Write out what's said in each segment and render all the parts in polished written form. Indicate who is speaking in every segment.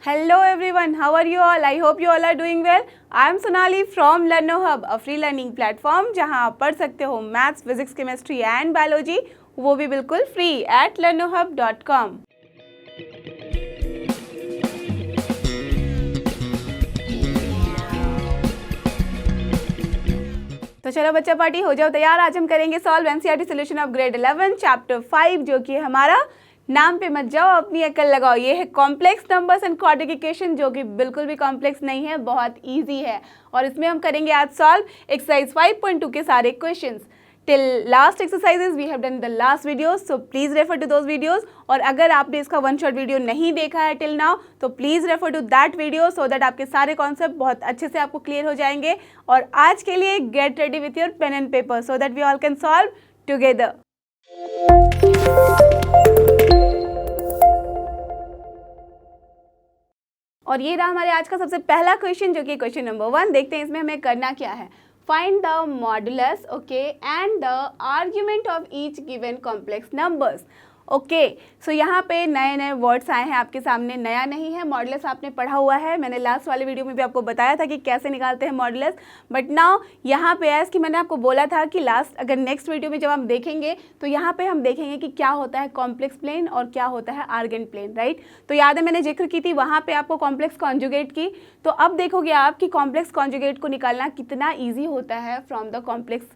Speaker 1: Hello everyone, how are you all? I hope you all are doing well. I am Sonali from LearnoHub, a free learning platform जहां आप पढ़ सकते हो maths, physics, chemistry and biology, वो भी बिल्कुल free at learnohub.com। तो चलो बच्चा पार्टी हो जाओ तैयार। आज हम करेंगे solve NCERT solution of grade 11 chapter 5, जो कि हमारा नाम पे मत जाओ, अपनी अकल लगाओ। ये है complex numbers and quadratic equation, जो कि बिल्कुल भी कॉम्प्लेक्स नहीं है, बहुत इजी है। और इसमें हम करेंगे आज सॉल्व एक्सरसाइज 5.2 के सारे questions. Till last exercises we have done the last videos, so please refer to those videos. और अगर आपने इसका वन शॉट वीडियो नहीं देखा है टिल नाउ, तो please refer to that video so that आपके सारे कॉन्सेप्ट बहुत अच्छे से आपको क्लियर हो जाएंगे। और आज के लिए get ready with your pen and paper so that we all can solve together. और ये रहा हमारे आज का सबसे पहला क्वेश्चन, जो कि क्वेश्चन नंबर 1। देखते हैं इसमें हमें करना क्या है। Find the modulus and the argument of each given complex numbers. Okay, so यहाँ पे नए नए वर्ड्स आए हैं आपके सामने। नया नहीं है, मॉडुलस आपने पढ़ा हुआ है, मैंने लास्ट वाले वीडियो में भी आपको बताया था कि कैसे निकालते हैं मॉडुलस। बट नाउ यहाँ पे ऐसा कि मैंने आपको बोला था कि लास्ट अगर नेक्स्ट वीडियो में जब हम देखेंगे तो यहाँ पे हम देखेंगे कि क्या होता है कॉम्प्लेक्स प्लेन और क्या होता है आर्गेन प्लेन, राइट। तो याद है मैंने जिक्र की थी वहाँ पे आपको कॉम्प्लेक्स कॉन्जुगेट की। तो अब देखोगे आप कि कॉम्प्लेक्स कॉन्जुगेट को निकालना कितना ईजी होता है फ्रॉम द कॉम्प्लेक्स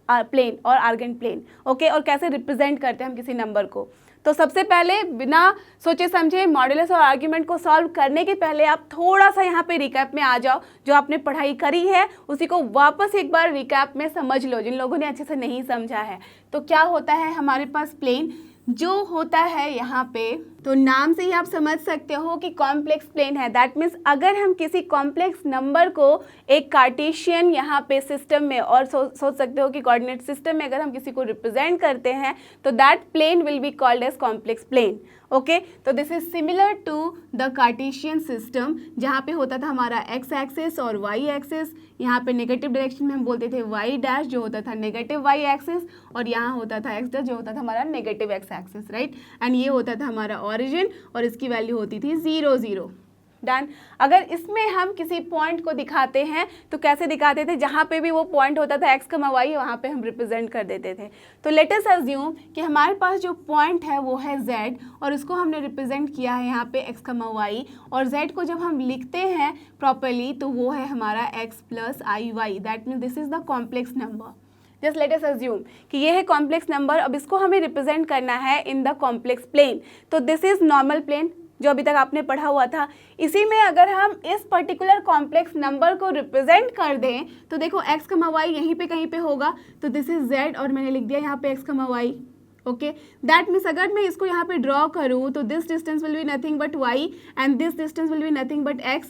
Speaker 1: प्लेन और आर्गेन प्लेन। ओके, और कैसे रिप्रेजेंट करते हैं हम किसी नंबर को। तो सबसे पहले बिना सोचे समझे मॉडुलस और आर्ग्यूमेंट को सॉल्व करने के पहले आप थोड़ा सा यहाँ पे रिकैप में आ जाओ। जो आपने पढ़ाई करी है उसी को वापस एक बार रिकैप में समझ लो, जिन लोगों ने अच्छे से नहीं समझा है। तो क्या होता है हमारे पास प्लेन जो होता है यहाँ पे, तो नाम से ही आप समझ सकते हो कि कॉम्प्लेक्स प्लेन है। दैट मीन्स अगर हम किसी कॉम्प्लेक्स नंबर को एक कार्टेशियन यहाँ पे सिस्टम में, और सोच सकते हो कि कोऑर्डिनेट सिस्टम में अगर हम किसी को रिप्रेजेंट करते हैं तो that plane will be called as complex plane. Okay, तो this is similar to the Cartesian system, जहाँ पे होता था हमारा एक्स एक्सिस और वाई एक्सिस। यहाँ पे नेगेटिव डायरेक्शन में हम बोलते थे वाई डैश, जो होता था नेगेटिव वाई एक्सिस, और यहाँ होता था एक्स डैश, जो होता था हमारा negative x axis, right. And ये होता था हमारा ओरिजिन, और इसकी वैल्यू होती थी 0 0। डन। अगर इसमें हम किसी पॉइंट को दिखाते हैं तो कैसे दिखाते थे, जहाँ पे भी वो पॉइंट होता था एक्स कमा वाई, वहाँ पे हम रिप्रेजेंट कर देते थे। तो लेट अस अज्यूम कि हमारे पास जो पॉइंट है वो है z, और उसको हमने रिप्रेजेंट किया है यहाँ पे एक्स कमा वाई, और z को जब हम लिखते हैं प्रॉपरली तो वो है हमारा x plus i y. That means this is the complex number. Just let us assume कि ये है कॉम्प्लेक्स नंबर। अब इसको हमें रिप्रेजेंट करना है इन द कॉम्प्लेक्स प्लेन। तो दिस इज नॉर्मल प्लेन जो अभी तक आपने पढ़ा हुआ था। इसी में अगर हम इस पर्टिकुलर कॉम्प्लेक्स नंबर को रिप्रेजेंट कर दें तो देखो x कमा वाई यहीं पे कहीं पे होगा, तो दिस इज z, और मैंने लिख दिया यहाँ पे x कमा वाई। ओके, दैट मीन्स अगर मैं इसको यहाँ पे ड्रॉ करूँ तो this distance will be nothing but y and this distance will be nothing but x,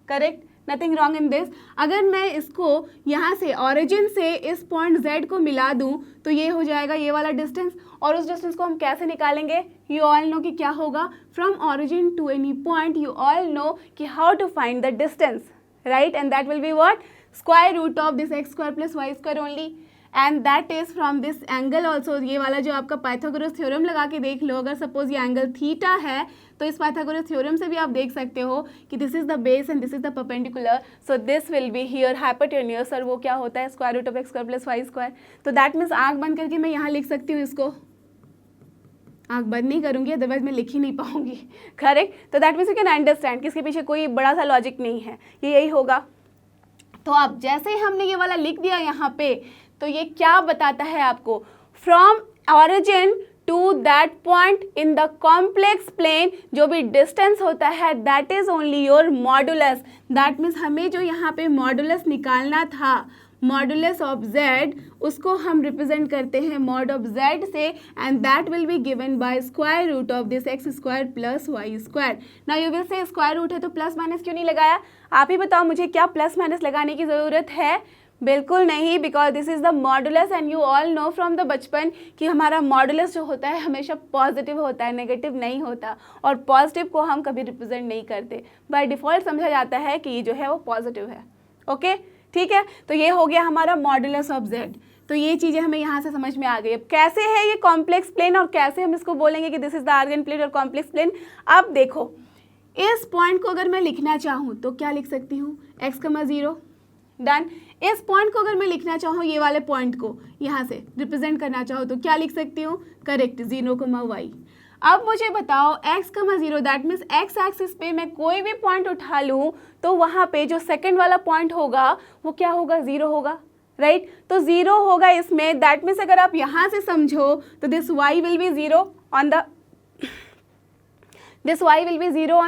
Speaker 1: correct, nothing wrong in this. अगर मैं इसको यहाँ से ऑरिजिन से इस पॉइंट z को मिला दूँ तो ये हो जाएगा ये वाला डिस्टेंस, और उस डिस्टेंस को हम कैसे निकालेंगे, यू ऑल नो कि क्या होगा, from origin to any point you all know कि how to find the distance, right. And that will be what, square root of this x square plus Y square only, and that is from this angle also. ये वाला जो आपका Pythagoras theorem लगा के देख लो, अगर suppose ये angle theta है तो इस पाइथागोरस थ्योरम से भी आप देख सकते हो कि this is the base and this is the perpendicular, so this will be here hypotenuse, और वो क्या होता है square root of x square plus Y square. तो दैट मीन्स आँख बंद करके मैं यहाँ लिख सकती हूँ इसको, आँख बंद नहीं करूँगी अदरवाइज मैं लिख ही नहीं पाऊंगी, करेक्ट। तो that means you can understand कि इसके पीछे कोई बड़ा सा लॉजिक नहीं है, ये यही होगा। तो अब जैसे ही हमने ये वाला लिख दिया यहाँ पे, तो ये क्या बताता है आपको, from origin to that point in the complex plane जो भी डिस्टेंस होता है that is only your modulus. That means हमें जो यहाँ पे मॉडुलस निकालना था, मॉडुलस ऑफ z, उसको हम रिप्रेजेंट करते हैं मॉड ऑफ z से, and that will be given by square root of this x square plus Y square. Now you will say square root है तो प्लस माइनस क्यों नहीं लगाया, आप ही बताओ मुझे, क्या प्लस माइनस लगाने की ज़रूरत है? बिल्कुल नहीं, because this is the modulus and you all know from the बचपन कि हमारा मॉडुलस जो होता है हमेशा पॉजिटिव होता है, नेगेटिव नहीं होता, और पॉजिटिव को हम कभी रिप्रेजेंट नहीं करते। बाय डिफ़ॉल्ट समझा जाता है कि ये जो है वो पॉजिटिव है। ओके, ठीक है। तो ये हो गया हमारा मॉडुलस ऑफ z। तो ये चीज़ें हमें यहाँ से समझ में आ गई। अब कैसे है ये कॉम्प्लेक्स प्लेन और कैसे हम इसको बोलेंगे कि this is the Argand plane और कॉम्प्लेक्स प्लेन। अब देखो इस पॉइंट को अगर मैं लिखना चाहूँ तो क्या लिख सकती हूँ, x, 0, डन। इस पॉइंट को अगर मैं लिखना चाहूँ, ये वाले पॉइंट को यहाँ से रिप्रेजेंट करना चाहूँ तो क्या लिख सकती हूँ, करेक्ट, 0, y। अब मुझे बताओ x, 0, that means x axis पे मैं कोई भी पॉइंट उठा लूँ तो वहाँ पे जो सेकंड वाला पॉइंट होगा वो क्या होगा, 0 होगा, राइट। तो 0 होगा इसमें, दैट मीन्स अगर आप यहाँ से समझो तो this y will be 0 on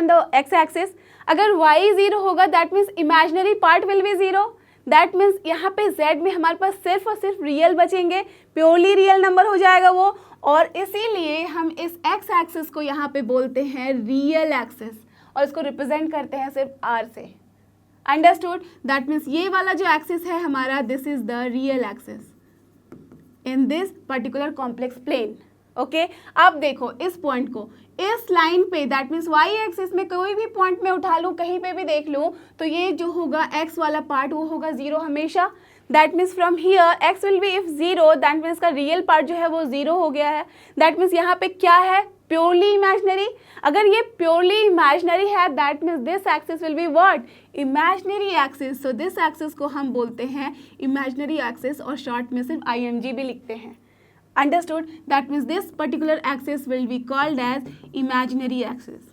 Speaker 1: the x axis. अगर y 0 होगा that means imaginary part will be 0, that means यहाँ पे z में हमारे पास सिर्फ और सिर्फ रियल बचेंगे, प्योरली रियल नंबर हो जाएगा वो, और इसीलिए हम इस x एक्सिस को यहाँ पे बोलते हैं रियल एक्सिस और इसको रिप्रेजेंट करते हैं सिर्फ r से। अंडरस्टूड? दैट मीन्स ये वाला जो एक्सिस है हमारा, this is the real axis in this particular complex plane. Okay, अब देखो इस पॉइंट को इस लाइन पे, दैट मीन्स y एक्सिस में कोई भी पॉइंट में उठा लूँ, कहीं पे भी देख लूँ, तो ये जो होगा x वाला पार्ट वो होगा 0 हमेशा। That means from here x will B if 0, that means का रियल पार्ट जो है वो 0 हो गया है। दैट मीन्स यहाँ पे क्या है, प्योरली इमेजिनरी। अगर ये प्योरली इमेजिनरी है that means this axis will be what, imaginary axis. So this axis को हम बोलते हैं इमेजिनरी एक्सिस और शॉर्ट में सिर्फ IMG भी लिखते हैं। Understood? That means this particular axis will be called as imaginary axis.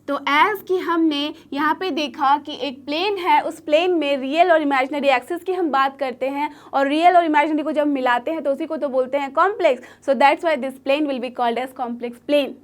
Speaker 1: तो एज कि हमने यहाँ पे देखा कि एक प्लेन है, उस प्लेन में रियल और इमेजिनरी एक्सिस की हम बात करते हैं और रियल और इमेजिनरी को जब मिलाते हैं तो उसी को तो बोलते हैं complex. So that's why this plane will be called as complex plane.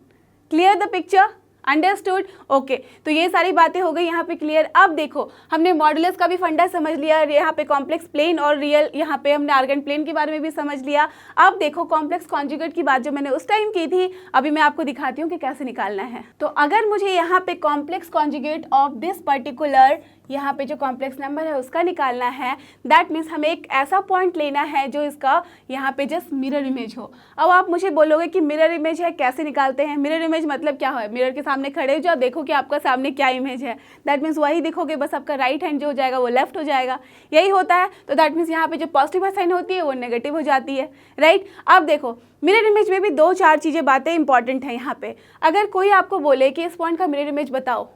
Speaker 1: Clear the picture? Understood? Okay, तो ये सारी बातें हो गई यहाँ पे क्लियर। अब देखो हमने मॉडुलस का भी फंडा समझ लिया, यहाँ पे कॉम्प्लेक्स प्लेन और रियल, यहाँ पे हमने आर्गन प्लेन के बारे में भी समझ लिया। अब देखो कॉम्प्लेक्स कॉन्जुगेट की बात जो मैंने उस टाइम की थी, अभी मैं आपको दिखाती हूँ कि कैसे निकालना है। तो अगर मुझे यहाँ पे complex conjugate of this particular, यहाँ पे जो कॉम्प्लेक्स नंबर है उसका निकालना है, दैट मीन्स हमें एक ऐसा पॉइंट लेना है जो इसका यहाँ पे जस्ट मिरर इमेज हो। अब आप मुझे बोलोगे कि मिरर इमेज है, कैसे निकालते हैं? मिरर इमेज मतलब क्या है, मिरर के सामने खड़े हो जाओ, देखो कि आपका सामने क्या इमेज है, दैट मीन्स वही दिखोगे, बस आपका राइट हैंड जो हो जाएगा वो लेफ्ट हो जाएगा, यही होता है। तो दैट मीन्स यहाँ पे जो पॉजिटिव साइन होती है वो नेगेटिव हो जाती है, राइट। अब देखो मिरर इमेज में भी 2-4 चीज़ें बातें इंपॉर्टेंट हैं यहाँ पे। अगर कोई आपको बोले कि इस पॉइंट का मिरर इमेज बताओ,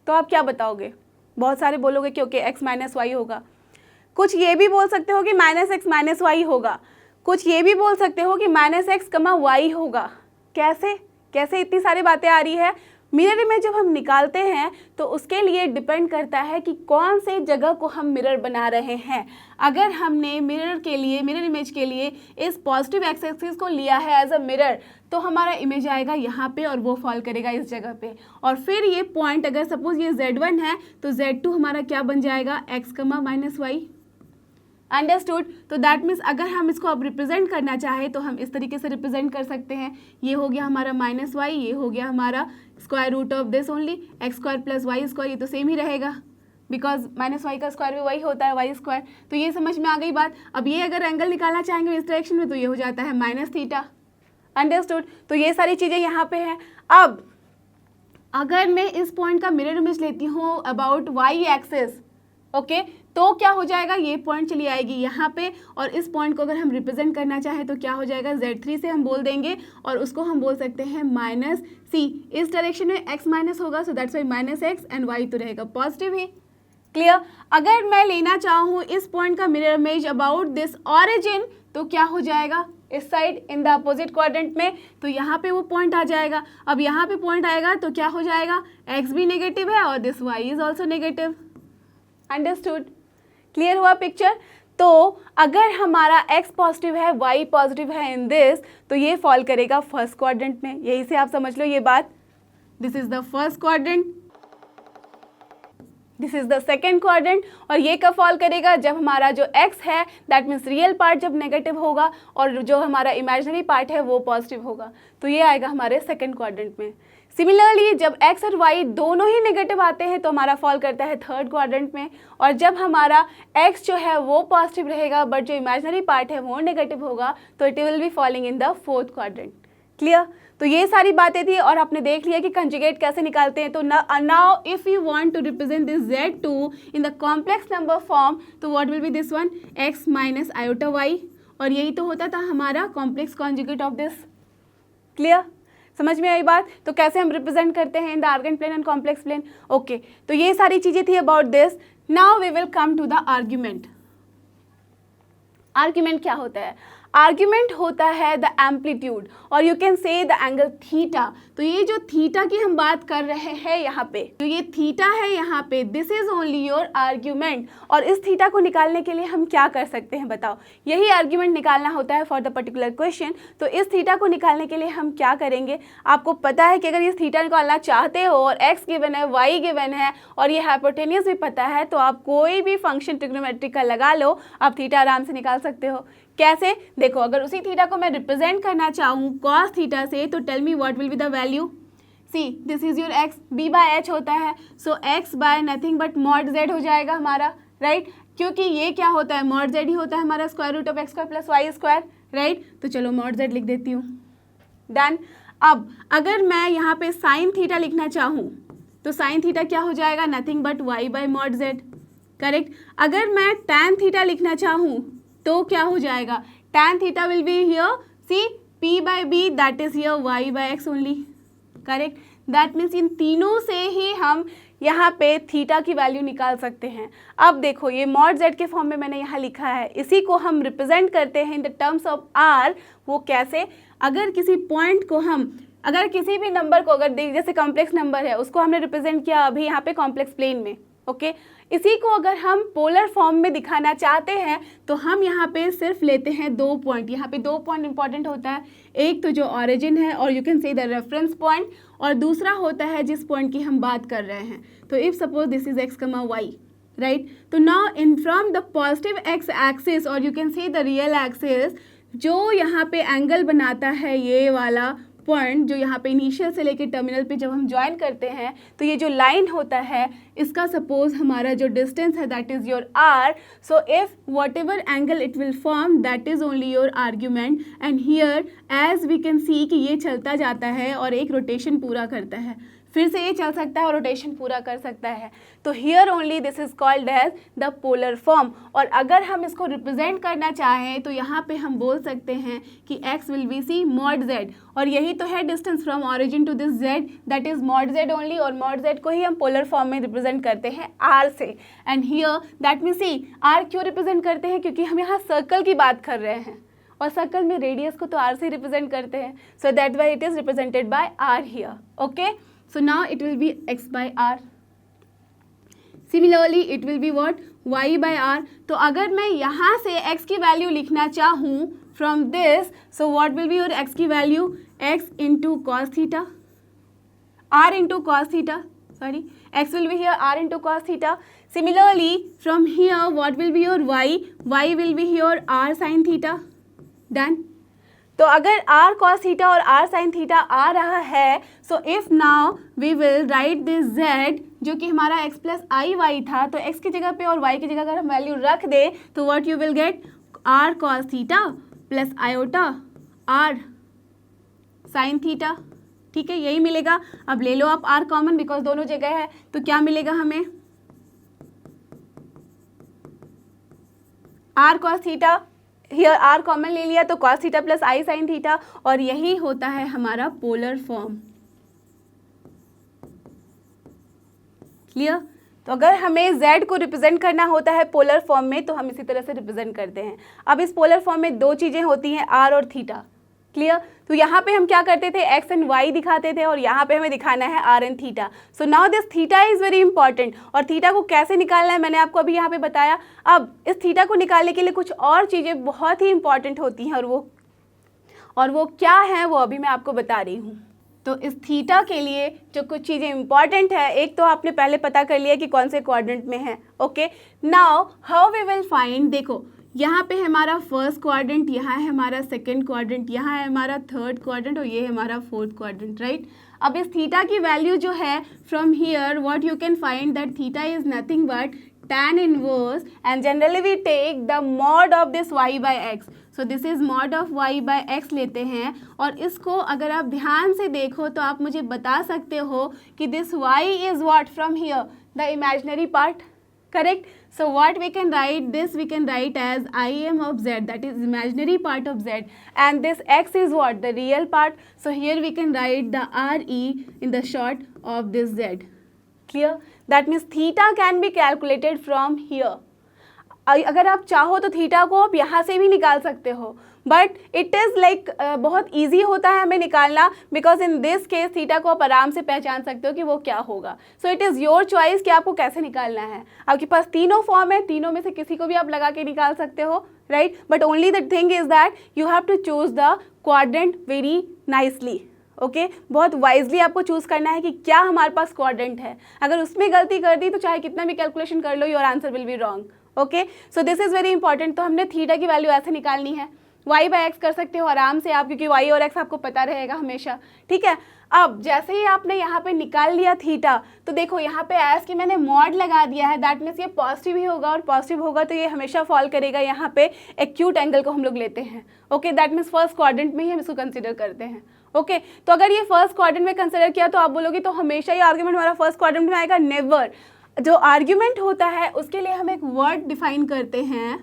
Speaker 1: तो आप क्या बताओगे? बहुत सारे बोलोगे कि ओके x माइनस वाई होगा, कुछ ये भी बोल सकते हो कि माइनस एक्स माइनस वाई होगा, कुछ ये भी बोल सकते हो कि माइनस एक्स कमा वाई होगा। कैसे कैसे इतनी सारी बातें आ रही है? मिरर इमेज जब हम निकालते हैं तो उसके लिए डिपेंड करता है कि कौन से जगह को हम मिरर बना रहे हैं। अगर हमने मिरर इमेज के लिए इस पॉजिटिव एक्स एक्सिस को लिया है एज अ मिरर, तो हमारा इमेज आएगा यहाँ पे और वो फॉल करेगा इस जगह पे। और फिर ये पॉइंट अगर सपोज ये Z1 है तो Z2 हमारा क्या बन जाएगा, x, माइनस वाई। अंडरस्टूड? तो दैट मीन्स अगर हम इसको अब रिप्रेजेंट करना चाहें तो हम इस तरीके से रिप्रेजेंट कर सकते हैं। ये हो गया हमारा माइनस वाई, ये हो गया हमारा square root of this only x square plus Y square, ये तो सेम ही रहेगा बिकॉज माइनस वाई का स्क्वायर भी वही होता है, वाई स्क्वायर। तो ये समझ में आ गई बात। अब ये अगर एंगल निकालना चाहेंगे इस डायरेक्शन में तो ये हो जाता है माइनस थीटा। अंडरस्टूड? तो ये सारी चीज़ें यहाँ पे हैं। अब अगर मैं इस पॉइंट का मिरर इमेज लेती हूँ अबाउट वाई एक्सिस, ओके, तो क्या हो जाएगा, ये पॉइंट चली आएगी यहाँ पे और इस पॉइंट को अगर हम रिप्रेजेंट करना चाहें तो क्या हो जाएगा, Z3 से हम बोल देंगे और उसको हम बोल सकते हैं माइनस C। इस डायरेक्शन में x माइनस होगा, so that's why minus x and y तो रहेगा पॉजिटिव ही। क्लियर? अगर मैं लेना चाहूँ इस पॉइंट का mirror image about this origin, तो क्या हो जाएगा, इस side in the opposite quadrant में, तो यहाँ पे वो पॉइंट आ जाएगा। अब यहाँ पे पॉइंट आएगा तो क्या हो जाएगा, x भी नेगेटिव है और this y is also negative. Understood? Clear हुआ पिक्चर? तो अगर हमारा x पॉजिटिव है, y पॉजिटिव है इन दिस, तो ये फॉल करेगा फर्स्ट क्वाड्रेंट में। यही से आप समझ लो ये बात, this is the first quadrant, this is the second quadrant. और ये कब फॉल करेगा, जब हमारा जो x है दैट मीन्स रियल पार्ट जब नेगेटिव होगा और जो हमारा इमेजिनरी पार्ट है वो पॉजिटिव होगा, तो ये आएगा हमारे सेकेंड क्वाड्रेंट में। सिमिलरली जब x और y दोनों ही नेगेटिव आते हैं तो हमारा फॉल करता है थर्ड क्वाड्रेंट में, और जब हमारा x जो है वो पॉजिटिव रहेगा बट जो इमेजिनरी पार्ट है वो नेगेटिव होगा तो it will be falling in the fourth quadrant. Clear? तो ये सारी बातें थी और आपने देख लिया कि कंजुगेट कैसे निकालते हैं। तो now if you want to represent this Z2 in the complex number form, तो what will be this one, x minus iota y, और यही तो होता था हमारा complex conjugate of this. Clear? समझ में आई बात? तो कैसे हम रिप्रेजेंट करते हैं in the Argand plane and complex plane. Okay, तो ये सारी चीज़ें थी about this. Now we will come to the argument. Argument क्या होता है? आर्ग्यूमेंट होता है द एम्पलीट्यूड और you can say the angle theta. तो ये जो थीटा की हम बात कर रहे हैं यहाँ पे, तो ये थीटा है यहाँ पे, this is only your argument. और इस थीटा को निकालने के लिए हम क्या कर सकते हैं बताओ? यही आर्ग्यूमेंट निकालना होता है फॉर द पर्टिकुलर क्वेश्चन। तो इस थीटा को निकालने के लिए हम क्या करेंगे? आपको पता है कि अगर ये थीटा निकालना चाहते हो और एक्स गिवन है, वाई गिवन है और ये हाइपोटेन्यूस भी पता है, तो आप कोई भी फंक्शन ट्रिग्नोमेट्रिक का लगा लो, आप थीटा आराम से निकाल सकते हो। कैसे? देखो, अगर उसी थीटा को मैं रिप्रेजेंट करना चाहूँ कॉस थीटा से, तो tell me what will be the value. See this is your X, B by H होता है, so X by nothing but mod Z हो जाएगा हमारा, राइट? क्योंकि ये क्या होता है, मॉड जेड ही होता है हमारा, square root of x square plus Y square, right? तो चलो मॉड जेड लिख देती हूँ, डन। अब अगर मैं यहाँ पे साइन थीटा लिखना चाहूँ तो साइन थीटा क्या हो जाएगा, nothing but why bye mod Z, correct? अगर मैं टैन थीटा लिखना चाहूँ तो क्या हो जाएगा, tan theta will be here, see p by b that is here y by x only, correct? That means इन तीनों से ही हम यहाँ पे थीटा की वैल्यू निकाल सकते हैं। अब देखो, ये मॉड जेड के फॉर्म में मैंने यहाँ लिखा है, इसी को हम रिप्रेजेंट करते हैं in the terms of r. वो कैसे? अगर किसी पॉइंट को हम, अगर किसी भी नंबर को, अगर देख जैसे कॉम्प्लेक्स नंबर है उसको हमने रिप्रेजेंट किया अभी यहाँ पे कॉम्प्लेक्स प्लेन में, ओके? इसी को अगर हम पोलर फॉर्म में दिखाना चाहते हैं तो हम यहाँ पे सिर्फ लेते हैं 2 पॉइंट। यहाँ पे 2 पॉइंट इंपॉर्टेंट होता है, एक तो जो ऑरिजिन है और you can say the reference point, और दूसरा होता है जिस पॉइंट की हम बात कर रहे हैं। तो if suppose this is X comma Y, right? तो now in from the positive X axis और you can say the real axis, जो यहाँ पे एंगल बनाता है ये वाला पॉइंट, जो यहाँ पे इनिशियल से लेके टर्मिनल पे जब हम ज्वाइन करते हैं, तो ये जो लाइन होता है इसका सपोज हमारा जो डिस्टेंस है that is your r. So if whatever angle it will form that is only your argument. And here as we can see कि ये चलता जाता है और एक रोटेशन पूरा करता है, फिर से ये चल सकता है और रोटेशन पूरा कर सकता है। तो here only this is called as the polar form. और अगर हम इसको रिप्रेजेंट करना चाहें तो यहाँ पे हम बोल सकते हैं कि x will be see mod z, और यही तो है distance from origin to this z, that is mod z only. और मॉड z को ही हम पोलर फॉर्म में रिप्रेजेंट करते हैं r से। And here that mean see r क्यों रिप्रेजेंट करते हैं, क्योंकि हम यहाँ सर्कल की बात कर रहे हैं और सर्कल में रेडियस को तो r से रिप्रेजेंट करते हैं, so that why it is represented bye r here, okay? So now it will be x by r. Similarly it will be what, y by r. तो अगर मैं यहाँ से x की वैल्यू लिखना चाहूँ from this, so what will be your x की value, x into cos theta, r into cos theta, sorry, x will be here r into cos theta. Similarly from here what will be your y, y will be here r sin theta, done. तो अगर r cos theta और r sin theta आ रहा है, so if now we will write this z जो कि हमारा x plus i Y था, तो x की जगह पे और y की जगह अगर हम वैल्यू रख दें तो what you will get, r cos theta plus iota r sin theta, ठीक है? यही मिलेगा। अब ले लो आप r कॉमन, बिकॉज दोनों जगह है, तो क्या मिलेगा हमें, r cos theta, here r common ले लिया तो cos थीटा प्लस आई साइन थीटा, और यही होता है हमारा पोलर फॉर्म। क्लियर? तो अगर हमें z को रिप्रेजेंट करना होता है पोलर फॉर्म में तो हम इसी तरह से रिप्रेजेंट करते हैं। अब इस पोलर फॉर्म में 2 चीज़ें होती हैं, r और थीटा। क्लियर? तो यहाँ पे हम क्या करते थे, x एंड y दिखाते थे, और यहाँ पे हमें दिखाना है r and theta. So now this theta is very important, और थीटा को कैसे निकालना है मैंने आपको अभी यहाँ पे बताया। अब इस थीटा को निकालने के लिए कुछ और चीज़ें बहुत ही इंपॉर्टेंट होती हैं, और वो क्या है वो अभी मैं आपको बता रही हूँ। तो इस थीटा के लिए जो कुछ चीज़ें इंपॉर्टेंट है, एक तो आपने पहले पता कर लिया कि कौन से क्वाड्रेंट में है, okay? Now how we will find, देखो यहाँ पे है हमारा फर्स्ट क्वाड्रेंट, यहाँ है हमारा सेकंड क्वाड्रेंट, यहाँ है हमारा थर्ड क्वाड्रेंट, और ये है हमारा फोर्थ क्वाड्रेंट, राइट? अब इस थीटा की वैल्यू जो है from here what you can find that theta is nothing but tan inverse, and generally we take the mod of this y by x. So this is mod of y by x लेते हैं, और इसको अगर आप ध्यान से देखो तो आप मुझे बता सकते हो कि this y is what from here, the imaginary part, correct? So what we can write this, we can write as Im of z, that is imaginary part of z, and this x is what, the real part. So here we can write the Re in the short of this z. Clear? That means theta can be calculated from here. अगर आप चाहो तो theta को आप यहाँ से भी निकाल सकते हो, बट इट इज़ लाइक बहुत ईजी होता है हमें निकालना, because in this case theta को आप आराम से पहचान सकते हो कि वो क्या होगा. So it is your choice कि आपको कैसे निकालना है. आपके पास तीनों फॉर्म है, तीनों में से किसी को भी आप लगा के निकाल सकते हो, right. But only the thing is that you have to choose the quadrant very nicely. Okay बहुत वाइजली आपको चूज़ करना है कि क्या हमारे पास क्वाड्रेंट है. अगर उसमें गलती कर दी तो चाहे कितना भी कैलकुलेशन कर लो, your answer will be wrong. Okay so this is very important. तो हमने थीटा की वैल्यू ऐसे निकालनी है. y बाय एक्स कर सकते हो आराम से आप, क्योंकि y और x आपको पता रहेगा हमेशा. ठीक है. अब जैसे ही आपने यहाँ पे निकाल लिया थीटा, तो देखो यहाँ पे एज कि मैंने मॉड लगा दिया है, दैट मीन्स ये पॉजिटिव ही होगा, और पॉजिटिव होगा तो ये हमेशा फॉल करेगा यहाँ पे एक्यूट एंगल को हम लोग लेते हैं. Okay that means first quadrant में ही हम इसको कंसिडर करते हैं. ओके तो अगर ये फर्स्ट क्वाड्रेंट में कंसिडर किया तो आप बोलोगे तो हमेशा ये आर्ग्यूमेंट हमारा फर्स्ट क्वाड्रेंट में आएगा. नेवर. जो आर्ग्यूमेंट होता है उसके लिए हम एक वर्ड डिफाइन करते हैं,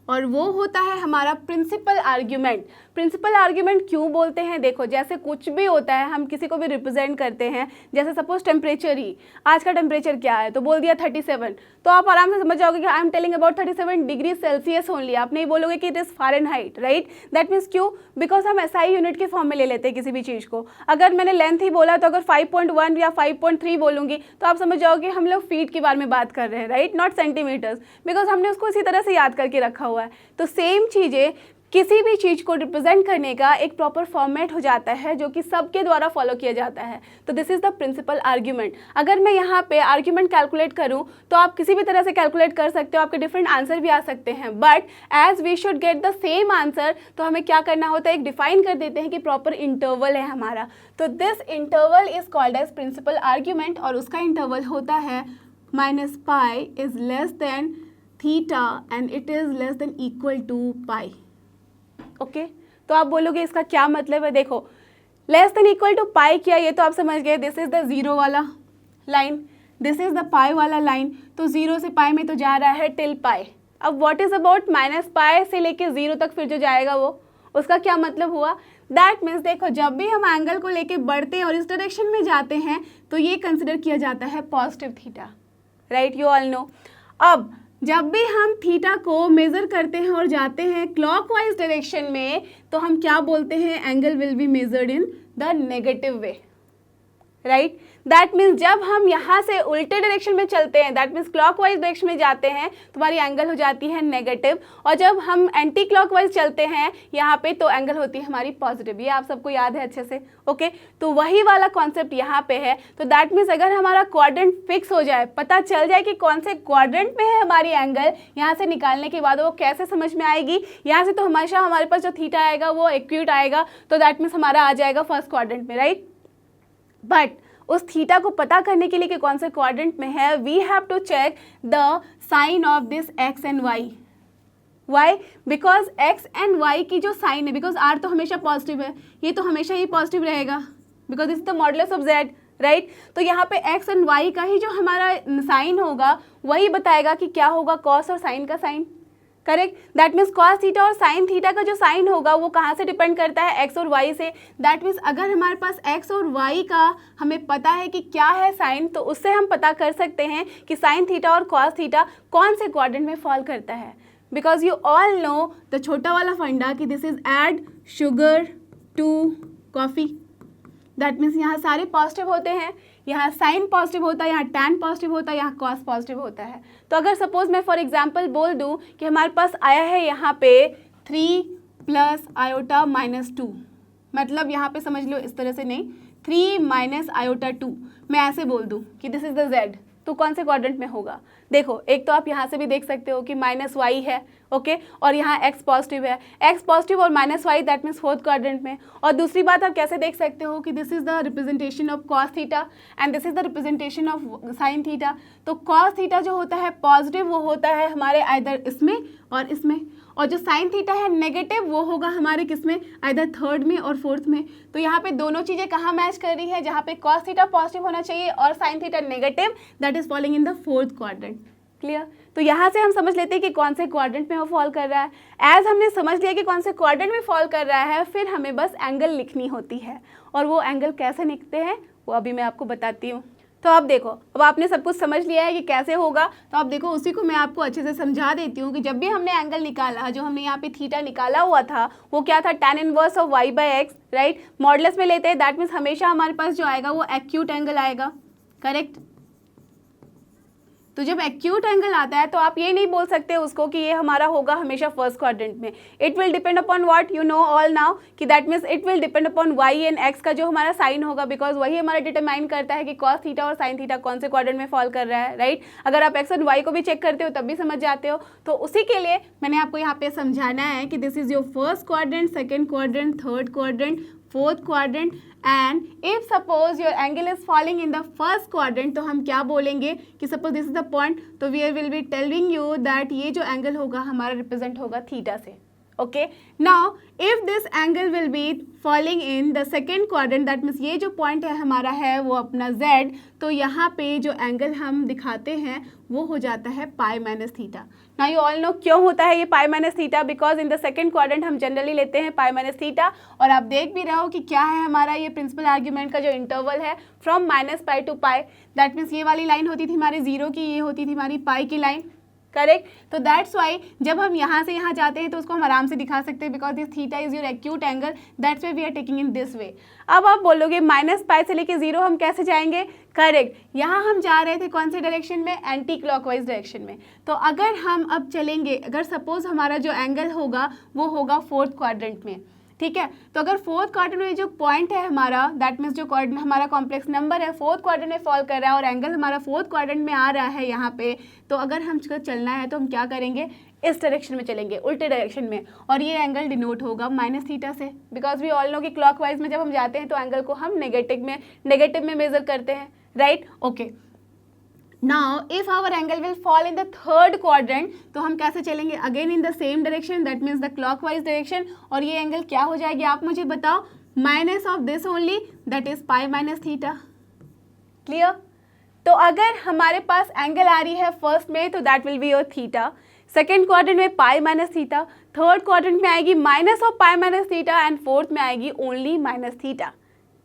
Speaker 1: और वो होता है हमारा प्रिंसिपल आर्ग्यूमेंट. प्रिंसिपल आर्ग्यूमेंट क्यों बोलते हैं? देखो जैसे कुछ भी होता है हम किसी को भी रिप्रेजेंट करते हैं, जैसे सपोज टेम्परेचर ही, आज का टेम्परेचर क्या है तो बोल दिया 37, तो आप आराम से समझ जाओगे कि I am telling about 37 degree Celsius only. आप नहीं बोलोगे कि it is Fahrenheit, right. That means क्यों? बिकॉज हम SI यूनिट के फॉर्म में ले लेते हैं किसी भी चीज़ को. अगर मैंने लेंथ ही बोला तो अगर 5.1 या 5.3 बोलूँगी तो आप समझ जाओगे हम लोग फीट के बारे में बात कर रहे हैं, राइट, नॉट सेंटीमीटर्स, बिकॉज हमने उसको इसी तरह से याद करके रखा हुआ है. तो सेम चीज़ें किसी भी चीज़ को रिप्रेजेंट करने का एक प्रॉपर फॉर्मेट हो जाता है जो कि सबके द्वारा फॉलो किया जाता है. तो this is the principal argument. अगर मैं यहाँ पे आर्ग्यूमेंट कैलकुलेट करूँ तो आप किसी भी तरह से कैलकुलेट कर सकते हो, आपके डिफरेंट आंसर भी आ सकते हैं, but as we should get the same answer तो हमें क्या करना होता है, एक डिफाइन कर देते हैं कि प्रॉपर इंटरवल है हमारा. तो this interval is called as principal argument, और उसका इंटरवल होता है -π is less than theta and it is less than equal to pi. Okay तो आप बोलोगे इसका क्या मतलब है? देखो less than equal to pi किया, ये तो आप समझ गए. दिस इज द जीरो वाला line, this is the pi वाला लाइन. तो जीरो से पाई में तो जा रहा है टिल पाई. अब व्हाट इज अबाउट -π से लेके जीरो तक फिर जो जाएगा वो, उसका क्या मतलब हुआ? दैट मीन्स देखो जब भी हम एंगल को लेके बढ़ते हैं और इस डायरेक्शन में जाते हैं तो ये कंसिडर किया जाता है positive theta, right, you all no. अब जब भी हम थीटा को मेज़र करते हैं और जाते हैं क्लॉकवाइज डायरेक्शन में तो हम क्या बोलते हैं? Angle will be measured in the negative way, right. That means जब हम यहाँ से उल्टे डायरेक्शन में चलते हैं, दैट मीन्स क्लॉकवाइज डायरेक्शन में जाते हैं तो हमारी एंगल हो जाती है नेगेटिव, और जब हम एंटी क्लॉकवाइज चलते हैं यहाँ पे तो एंगल होती है हमारी पॉजिटिव. ये आप सबको याद है अच्छे से. ओके तो वही वाला कॉन्सेप्ट यहाँ पे है. तो दैट मीन्स अगर हमारा क्वाड्रेंट फिक्स हो जाए, पता चल जाए कि कौन से क्वाड्रेंट में है हमारी एंगल, यहाँ से निकालने के बाद वो कैसे समझ में आएगी? यहाँ से तो हमेशा हमारे पास जो थीटा आएगा वो एक्यूट आएगा, तो दैट मीन्स हमारा आ जाएगा फर्स्ट क्वाड्रेंट में, राइट. बट उस थीटा को पता करने के लिए कि कौन से क्वाड्रेंट में है, we have to check the sign of this x and y. Y? Because x and y की जो साइन है, बिकॉज आर तो हमेशा पॉजिटिव है, ये तो हमेशा ही पॉजिटिव रहेगा, because this is the modulus of Z, right. तो यहाँ पे एक्स एंड वाई का ही जो हमारा साइन होगा वही बताएगा कि क्या होगा कॉस और साइन का sign, correct. That means cos theta और साइन थीटा का जो साइन होगा वो कहाँ से डिपेंड करता है? एक्स और वाई से. दैट मीन्स अगर हमारे पास एक्स और वाई का हमें पता है कि क्या है साइन, तो उससे हम पता कर सकते हैं कि साइन थीटा और कॉस थीटा कौन से क्वाड्रेंट में फॉल करता है. Because you all know the छोटा वाला फंडा कि this is add sugar to coffee. That means यहाँ सारे पॉजिटिव होते हैं, यहाँ साइन पॉजिटिव होता है, यहाँ टैन पॉजिटिव होता है, यहाँ कॉस पॉजिटिव होता है. तो अगर सपोज मैं फॉर एग्जांपल बोल दूँ कि हमारे पास आया है यहाँ पे 3 + आयोटा -2, मतलब यहाँ पे समझ लो इस तरह से नहीं, 3 - आयोटा 2, मैं ऐसे बोल दूँ कि दिस इज द जेड, तो कौन से क्वाड्रेंट में होगा? देखो एक तो आप यहाँ से भी देख सकते हो कि -y है, ओके, और यहाँ x पॉजिटिव है, x पॉजिटिव और -y that means fourth quadrant में. और दूसरी बात आप कैसे देख सकते हो कि this is the representation of cos theta and this is the representation of sin theta. तो cos थीटा जो होता है पॉजिटिव वो होता है हमारे आइदर इसमें और इसमें, और जो sin थीटा है नेगेटिव वो होगा हमारे किसमें? आइदर थर्ड में और फोर्थ में. तो यहाँ पे दोनों चीज़ें कहाँ मैच कर रही है? जहाँ पे cos थीटा पॉजिटिव होना चाहिए और sin theta negative, that is falling in the fourth quadrant. Clear? तो यहाँ से हम समझ लेते हैं कि कौन से क्वाड्रेंट में वो फॉल कर रहा है। एज हमने समझ लिया कि कौन से क्वाड्रेंट में फॉल कर रहा है, फिर हमें बस एंगल लिखनी होती है, और वो एंगल कैसे लिखते हैं वो अभी मैं आपको बताती हूँ। तो अब देखो, अब आपने सब कुछ समझ लिया है कि कैसे होगा, तो अब देखो उसी को मैं आपको अच्छे से समझा देती हूँ कि जब भी हमने एंगल निकाला, जो हमने यहाँ पे थीटा निकाला हुआ था वो क्या था, tan inverse of y by x, right. Modulus में लेते हैं, दैट मीन्स हमेशा हमारे पास जो आएगा वो एक्यूट एंगल आएगा, करेक्ट। तो जब एक्यूट एंगल आता है तो आप ये नहीं बोल सकते उसको कि ये हमारा होगा हमेशा फर्स्ट क्वाड्रेंट में। It will depend upon what, you know all now, कि that means it will depend upon Y and X का जो हमारा साइन होगा, बिकॉज वही हमारा डिटरमाइन करता है कि कॉस थीटा और साइन थीटा कौन से क्वाड्रेंट में फॉल कर रहा है, राइट। अगर आप एक्स और वाई को भी चेक करते हो तब भी समझ जाते हो। तो उसी के लिए मैंने आपको यहाँ पे समझाना है कि this is your first quadrant, second quadrant, third quadrant, fourth quadrant, and if suppose your angle is falling in the first quadrant, तो हम क्या बोलेंगे कि suppose this is the point, तो we will be telling you that ये जो angle होगा हमारा रिप्रेजेंट होगा थीटा से, okay. Now if this angle will be falling in the second quadrant, that means ये जो पॉइंट है हमारा है वो अपना z, तो यहाँ पे जो एंगल हम दिखाते हैं वो हो जाता है पाई minus theta. Now you all no क्यों होता है ये पाई minus theta, because in the second quadrant हम जनरली लेते हैं पाई माइनस थीटा, और आप देख भी रहे हो कि क्या है हमारा ये प्रिंसिपल आर्ग्यूमेंट का जो इंटरवल है from minus pi to pi, that means ये वाली लाइन होती थी हमारी जीरो की, ये होती थी हमारी पाई की लाइन, करेक्ट। तो दैट्स वाई जब हम यहाँ से यहाँ जाते हैं तो उसको हम आराम से दिखा सकते हैं, because this theta is your acute angle, that's why we are taking in this way. अब आप बोलोगे माइनस पाई से लेके जीरो हम कैसे जाएंगे, करेक्ट। यहाँ हम जा रहे थे कौन से डायरेक्शन में, एंटी क्लॉकवाइज डायरेक्शन में। तो अगर हम अब चलेंगे, अगर सपोज हमारा जो एंगल होगा वो होगा फोर्थ क्वाड्रेंट में, ठीक है। तो अगर फोर्थ क्वाड्रेंट में जो पॉइंट है हमारा, दैट मीन्स जो हमारा कॉम्प्लेक्स नंबर है फोर्थ क्वाड्रेंट में फॉल कर रहा है और एंगल हमारा फोर्थ क्वाड्रेंट में आ रहा है यहाँ पे, तो अगर हम चलना है तो हम क्या करेंगे, इस डायरेक्शन में चलेंगे, उल्टे डायरेक्शन में, और ये एंगल डिनोट होगा माइनस थीटा से, बिकॉज वी ऑल नो कि क्लॉकवाइज में जब हम जाते हैं तो एंगल को हम नेगेटिव में मेजर करते हैं, right, okay. Now if our angle will fall in the third quadrant, तो हम कैसे चलेंगे, again in the same direction, that means the clockwise direction, और ये एंगल क्या हो जाएगी आप मुझे बताओ, minus of this only, that is pi minus theta, clear. तो अगर हमारे पास एंगल आ रही है फर्स्ट में तो that will be your theta, second quadrant में pi minus theta, third quadrant में आएगी minus of pi minus theta, and fourth में आएगी only minus theta,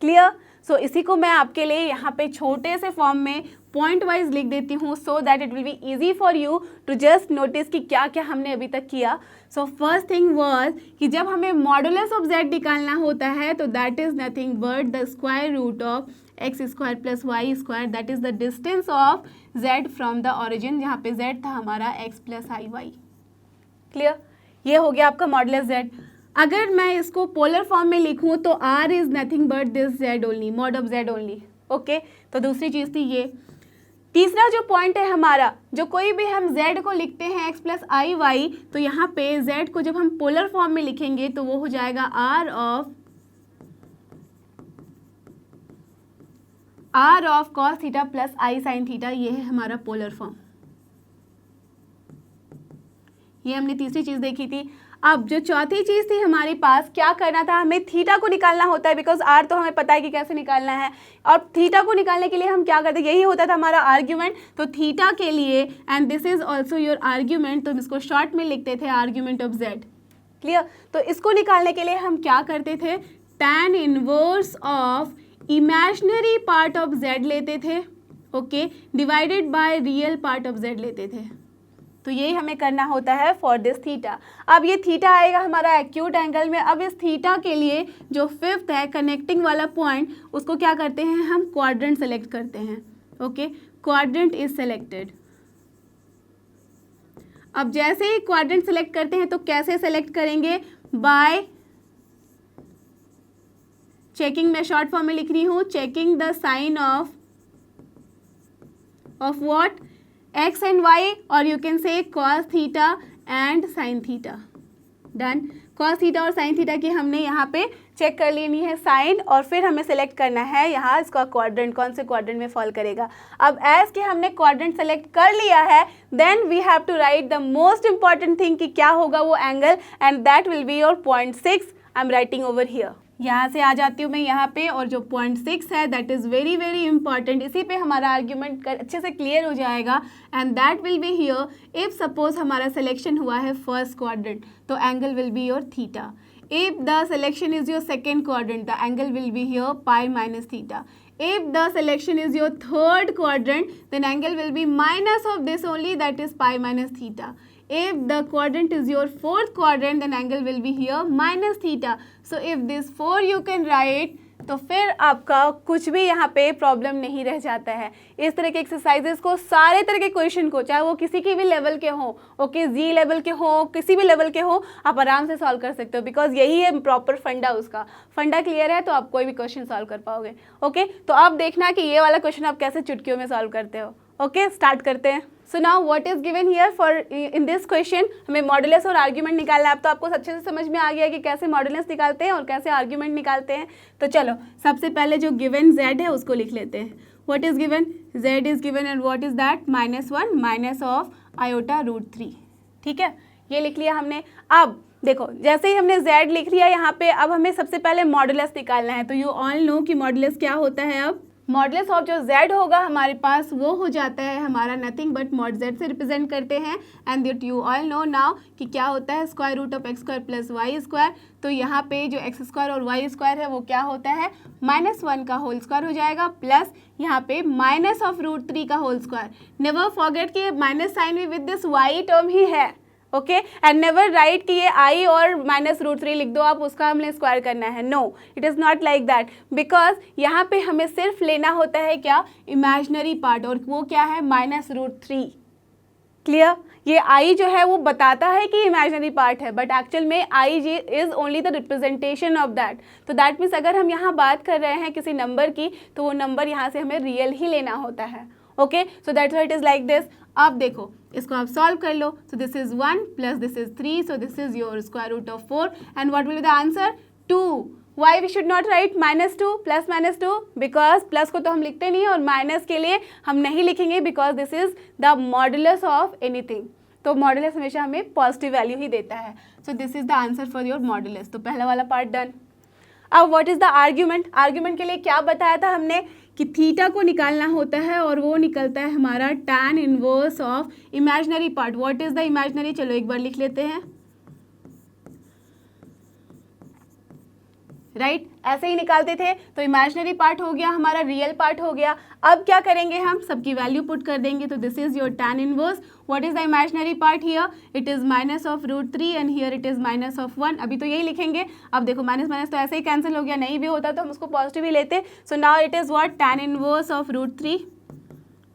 Speaker 1: clear. So इसी को मैं आपके लिए यहाँ पे छोटे से फॉर्म में पॉइंट वाइज लिख देती हूँ, so that it will be easy for you to just notice कि क्या क्या हमने अभी तक किया। सो फर्स्ट थिंग वाज कि जब हमें मॉडुलस ऑफ z निकालना होता है तो that is nothing but the square root of x square plus Y square, that is the distance of z from the origin, जहाँ पे z था हमारा x plus i y, clear. ये हो गया आपका मॉडुलस z। अगर मैं इसको पोलर फॉर्म में लिखूं तो r is nothing but this z only, mod of z only, okay. तो दूसरी चीज़ थी ये। तीसरा जो पॉइंट है हमारा, जो कोई भी हम z को लिखते हैं x प्लस आई वाई, तो यहाँ पे z को जब हम पोलर फॉर्म में लिखेंगे तो वो हो जाएगा r of cos theta plus I sine theta, ये है हमारा पोलर फॉर्म। ये हमने तीसरी चीज़ देखी थी। अब जो चौथी चीज़ थी हमारे पास, क्या करना था, हमें थीटा को निकालना होता है, बिकॉज आर तो हमें पता है कि कैसे निकालना है, और थीटा को निकालने के लिए हम क्या करते हैं, यही होता था हमारा आर्ग्यूमेंट। तो थीटा के लिए, and this is also your argument, तो हम इसको शॉर्ट में लिखते थे आर्ग्यूमेंट ऑफ जेड, क्लियर। तो इसको निकालने के लिए हम क्या करते थे, tan inverse of imaginary part of Z लेते थे, okay, divided by real part of Z लेते थे। तो यही हमें करना होता है फॉर दिस थीटा। अब ये थीटा आएगा हमारा एक्यूट एंगल में। अब इस थीटा के लिए जो फिफ्थ है कनेक्टिंग वाला पॉइंट, उसको क्या करते हैं हम, क्वाड्रेंट सेलेक्ट करते हैं, ओके, क्वाड्रेंट इज सेलेक्टेड। अब जैसे ही क्वाड्रेंट सेलेक्ट करते हैं तो कैसे सेलेक्ट करेंगे, बाय चेकिंग, मैं शॉर्ट फॉर्म में लिख रही हूँ, checking the sign of what, x and y, और you can say cos theta and sin theta, done. cos theta और sin थीटा की हमने यहाँ पे चेक कर लेनी है साइन, और फिर हमें सेलेक्ट करना है यहाँ इसका क्वाड्रेंट, कौन से क्वाड्रेंट में फॉल करेगा। अब एज के हमने क्वाड्रेंट सेलेक्ट कर लिया है, then we have to write the most important thing कि क्या होगा वो angle, and that will be your 0.6, I am writing over here. यहाँ से आ जाती हूँ मैं यहाँ पे, और जो 0.6 है that is very very important, इसी पे हमारा आर्ग्यूमेंट अच्छे से क्लियर हो जाएगा। And that will be here if suppose हमारा सिलेक्शन हुआ है फर्स्ट क्वाड्रेंट, तो angle will be your theta. If the selection is your second quadrant, the angle will be here pi minus theta. If the selection is your third quadrant, then angle will be minus of this only, that is pi minus theta. If the quadrant is your fourth quadrant, then angle will be here minus theta. So if this 4 you can write, तो फिर आपका कुछ भी यहाँ पे problem नहीं रह जाता है। इस तरह के एक्सरसाइजेस को, सारे तरह के क्वेश्चन को, चाहे वो किसी की भी लेवल के हो, ओके, जी लेवल के हो, किसी भी लेवल के हो, आप आराम से सॉल्व कर सकते हो, बिकॉज यही है प्रॉपर फंडा। उसका फंडा क्लियर है तो आप कोई भी क्वेश्चन सॉल्व कर पाओगे। ओके, तो अब देखना कि ये वाला क्वेश्चन आप कैसे चुटकियों में सॉल्व करते हो। ओके, स्टार्ट करते हैं। So now what is given here for in this question, हमें मॉडुलस और आर्ग्यूमेंट निकालना है। अब तो आपको अच्छे से समझ में आ गया कि कैसे मॉडुलस निकालते हैं और कैसे आर्ग्यूमेंट निकालते हैं। तो चलो सबसे पहले जो गिवन z है उसको लिख लेते हैं। What is given, z is given and what is that, -1 minus of iota √3। ठीक है, ये लिख लिया हमने। अब देखो जैसे ही हमने z लिख लिया यहाँ पे, अब हमें सबसे पहले मॉडुलस निकालना है। तो यू ऑल नो कि मॉडुलस क्या होता है। अब मॉडुलस ऑफ जो z होगा हमारे पास वो हो जाता है हमारा नथिंग बट मॉड z से रिप्रेजेंट करते हैं। And that you all know now कि क्या होता है, square root of x² plus Y square. तो यहाँ पे जो x² और y² है वो क्या होता है, -1 का होल स्क्वायर हो जाएगा, प्लस यहाँ पे माइनस ऑफ √3 का होल स्क्वायर। नेवर फॉरगेट कि माइनस साइन भी विद दिस y टर्म ही है। ओके, एंड नेवर राइट कि ये आई और -√3 लिख दो आप, उसका हमने स्क्वायर करना है। No, it is not like that, because यहाँ पे हमें सिर्फ लेना होता है क्या, इमेजिनरी पार्ट, और वो क्या है -√3। क्लियर, ये आई जो है वो बताता है कि इमेजिनरी पार्ट है, बट एक्चुअल में I G is only the representation of that. तो दैट मीन्स अगर हम यहाँ बात कर रहे हैं किसी नंबर की, तो वो नंबर यहाँ से हमें रियल ही लेना होता है। Okay, so that's why it is like this. अब देखो इसको आप सॉल्व कर लो। So this is 1 plus this is 3, so this is your square root of 4 and what will be the answer, 2। Why we should not write -2 plus -2, because plus को तो हम लिखते नहीं और माइनस के लिए हम नहीं लिखेंगे, because this is the modulus of anything. तो मॉडुलस हमेशा हमें पॉजिटिव वैल्यू ही देता है। सो this is the answer for your modulus. तो पहला वाला पार्ट डन। अब what is the argument, argument के लिए क्या बताया था हमने कि थीटा को निकालना होता है और वो निकलता है हमारा tan inverse of imaginary part. What is the imaginary, चलो एक बार लिख लेते हैं। राइट, ऐसे ही निकालते थे। तो इमेजिनरी पार्ट हो गया हमारा, रियल पार्ट हो गया। अब क्या करेंगे, हम सबकी वैल्यू पुट कर देंगे। तो this is your tan inverse. What is the imaginary part here, it is minus of √3 and here it is -1। अभी तो यही लिखेंगे। अब देखो माइनस माइनस तो ऐसे ही कैंसिल हो गया, नहीं भी होता तो हम उसको पॉजिटिव ही लेते। So now it is what, tan inverse of √3।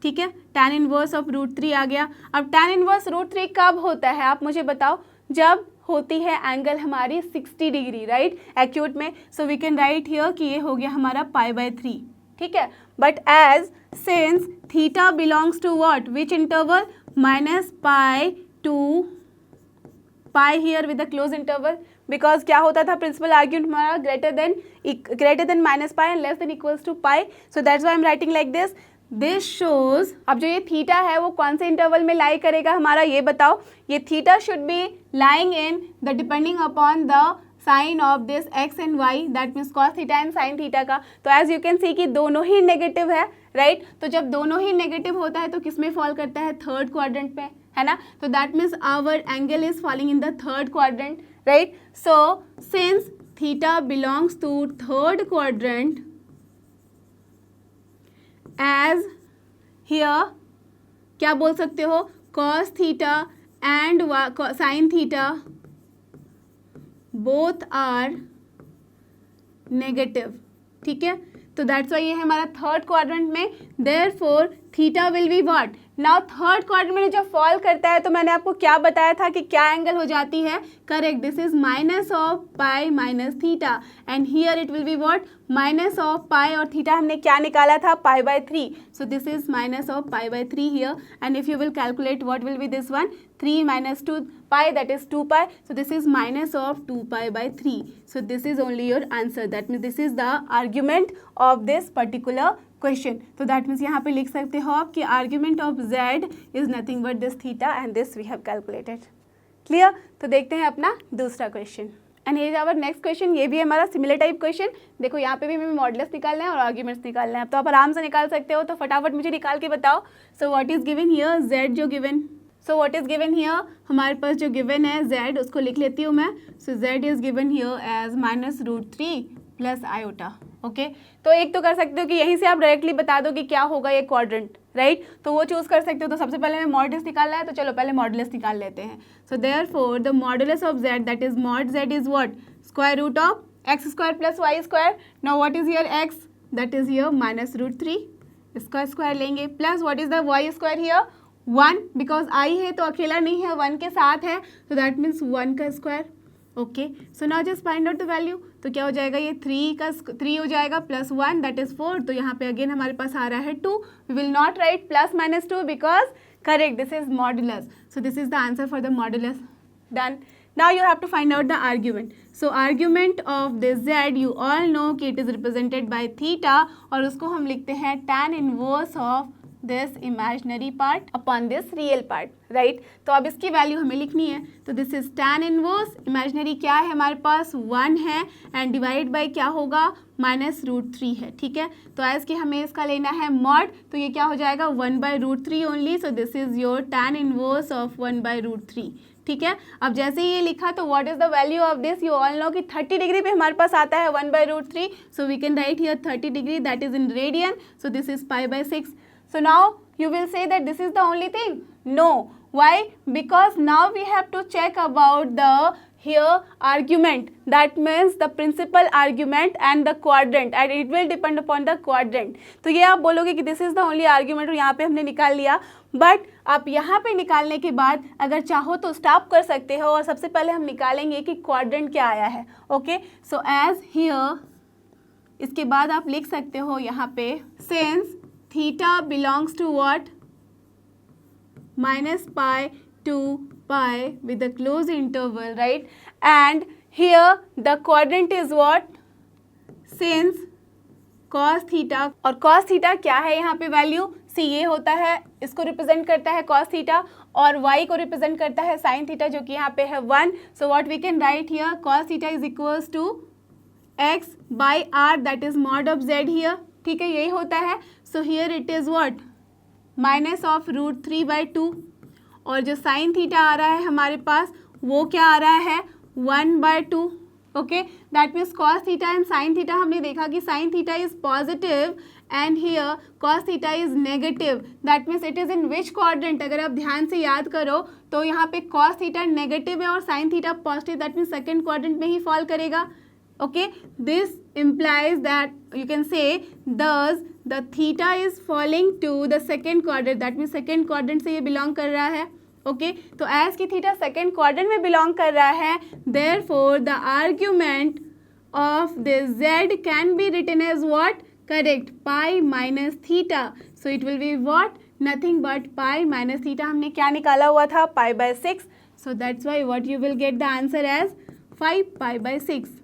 Speaker 1: ठीक है, tan इनवर्स ऑफ √3 आ गया। अब tan इनवर्स √3 कब होता है आप मुझे बताओ, जब होती है एंगल हमारी 60 डिग्री, राइट, एक्यूट में। So we can write here कि ये हो गया हमारा π/3। ठीक है, but as since theta belongs to what, which interval, -π to π here with the closed interval, because क्या होता था प्रिंसिपल आर्ग्यूमेंट हमारा greater than -π and less than equals to π। So that's why I am writing like this. This shows, अब जो ये theta है वो कौन से इंटरवल में लाई करेगा हमारा, ये बताओ। ये theta should be lying in the depending upon the sign of this x and y, that means cos theta and sine theta का। तो एज यू कैन सी कि दोनों ही नेगेटिव है, राइट। तो जब दोनों ही नेगेटिव होता है तो किस में फॉल करता है, थर्ड क्वाड्रेंट में, है ना। तो that means our angle is falling in the third quadrant, right. So since theta belongs to third quadrant, as here क्या बोल सकते हो, cos theta and sine theta both are negative. ठीक है, तो दैट्स वाई ये है हमारा थर्ड क्वाड्रेंट में। Therefore theta will be what, now third quadrant में जब फॉल करता है तो मैंने आपको क्या बताया था कि क्या एंगल हो जाती है, correct, this is minus of pi minus theta and here it will be what, minus of pi, और थीटा हमने क्या निकाला था, π/3। So this is minus of π/3 here and if you will calculate what will be this one, 3 - 2 pi, that is 2π. So this is minus of 2π/3. So this is only your answer. That means this is the argument of this particular question. तो that means यहाँ पे लिख सकते हो आप कि argument of z is nothing but this theta and this we have calculated. Clear? तो देखते हैं अपना दूसरा question. And here is our next question, ये भी है हमारा सिमिलर टाइप क्वेश्चन। देखो यहाँ पे भी हमें मॉडुलस निकालना है और आर्ग्यूमेंट्स निकालना है, तो आप आराम से निकाल सकते हो, तो फटाफट मुझे निकाल के बताओ। सो what is given here, z जो given, so what is given here, हमारे पास जो गिवन है z, उसको लिख लेती हूँ मैं। So z is given here as -√3 plus iota. Okay, तो एक तो कर सकते हो कि यहीं से आप डायरेक्टली बता दो कि क्या होगा ये क्वाड्रेंट, राइट, तो वो चूज कर सकते हो। तो सबसे पहले हमें मॉडुलस निकालना है, तो चलो पहले मॉडुलस निकाल लेते हैं। So therefore the modulus of z, that is mod z is what, square root of x² plus y²। Now what is here x, that is here -√3, इसका स्क्वायर लेंगे, plus what is the y² here 1, because i है तो अकेला नहीं है, 1 के साथ है, तो दैट मीन्स 1 का square. Okay, so now just find out the value, तो क्या हो जाएगा, ये 3 हो जाएगा प्लस 1 दैट इज 4, तो यहाँ पे अगेन हमारे पास आ रहा है 2। We will not write plus -2 because correct, this is modulus, so this is the answer for the modulus. Done. Now you have to find out the argument. So argument of this z, you all know कि it is represented by theta, और उसको हम लिखते हैं tan inverse of this imaginary part upon this real part, right. तो अब इसकी value हमें लिखनी है, तो this is tan inverse, imaginary क्या है हमारे पास 1 है, एंड डिवाइड बाय क्या होगा -√3 है, ठीक है। तो एज कि हमें इसका लेना है मॉड, तो ये क्या हो जाएगा 1/√3 only, so this is your tan inverse of 1/√3, ठीक है। अब जैसे ही ये लिखा, तो what is the value of this, you all know कि 30 डिग्री पे हमारे पास आता है 1/√3, so we can write here 30 degree, that is in radian, so this is π/6। So now you will say that this is the only thing. No. Why? Because now we have to check about the here argument. That means the principal argument and the quadrant, and it will depend upon the quadrant. तो ये आप बोलोगे कि this is the only argument, और यहाँ पे हमने निकाल लिया, बट आप यहाँ पे निकालने के बाद अगर चाहो तो स्टॉप कर सकते हो, और सबसे पहले हम निकालेंगे कि क्वाड्रेंट क्या आया है। ओके, सो एज हियर, इसके बाद आप लिख सकते हो यहाँ पे since theta belongs to what, -π to π with a closed interval, right, and here the quadrant is what, since cos theta, और cos theta क्या है यहाँ पे वैल्यू, सी ये होता है, इसको रिप्रेजेंट करता है cos theta, और y को रिप्रेजेंट करता है sin theta, जो कि यहाँ पे है 1। so what we can write here, cos theta is equals to x/r, that is mod of z here, ठीक है, यही होता है। So here it is what, -√3/2, और जो साइन थीटा आ रहा है हमारे पास, वो क्या आ रहा है 1/2। Okay, that means cos theta and sine theta, हमने देखा कि sine theta is positive and here cos theta is negative, that means it is in which quadrant, अगर आप ध्यान से याद करो तो यहाँ पे कॉस थीटा नेगेटिव है और sine theta positive, that means second quadrant में ही फॉल करेगा। Okay, this implies that you can say thus the theta is falling to the second quadrant, that means second quadrant से ये belong कर रहा है। Okay, तो as कि theta second quadrant में belong कर रहा है, therefore the argument of this z can be written as what, correct, π minus theta, so it will be what, nothing but π minus theta, हमने क्या निकाला हुआ था π/6, so that's why what you will get the answer as 5π/6।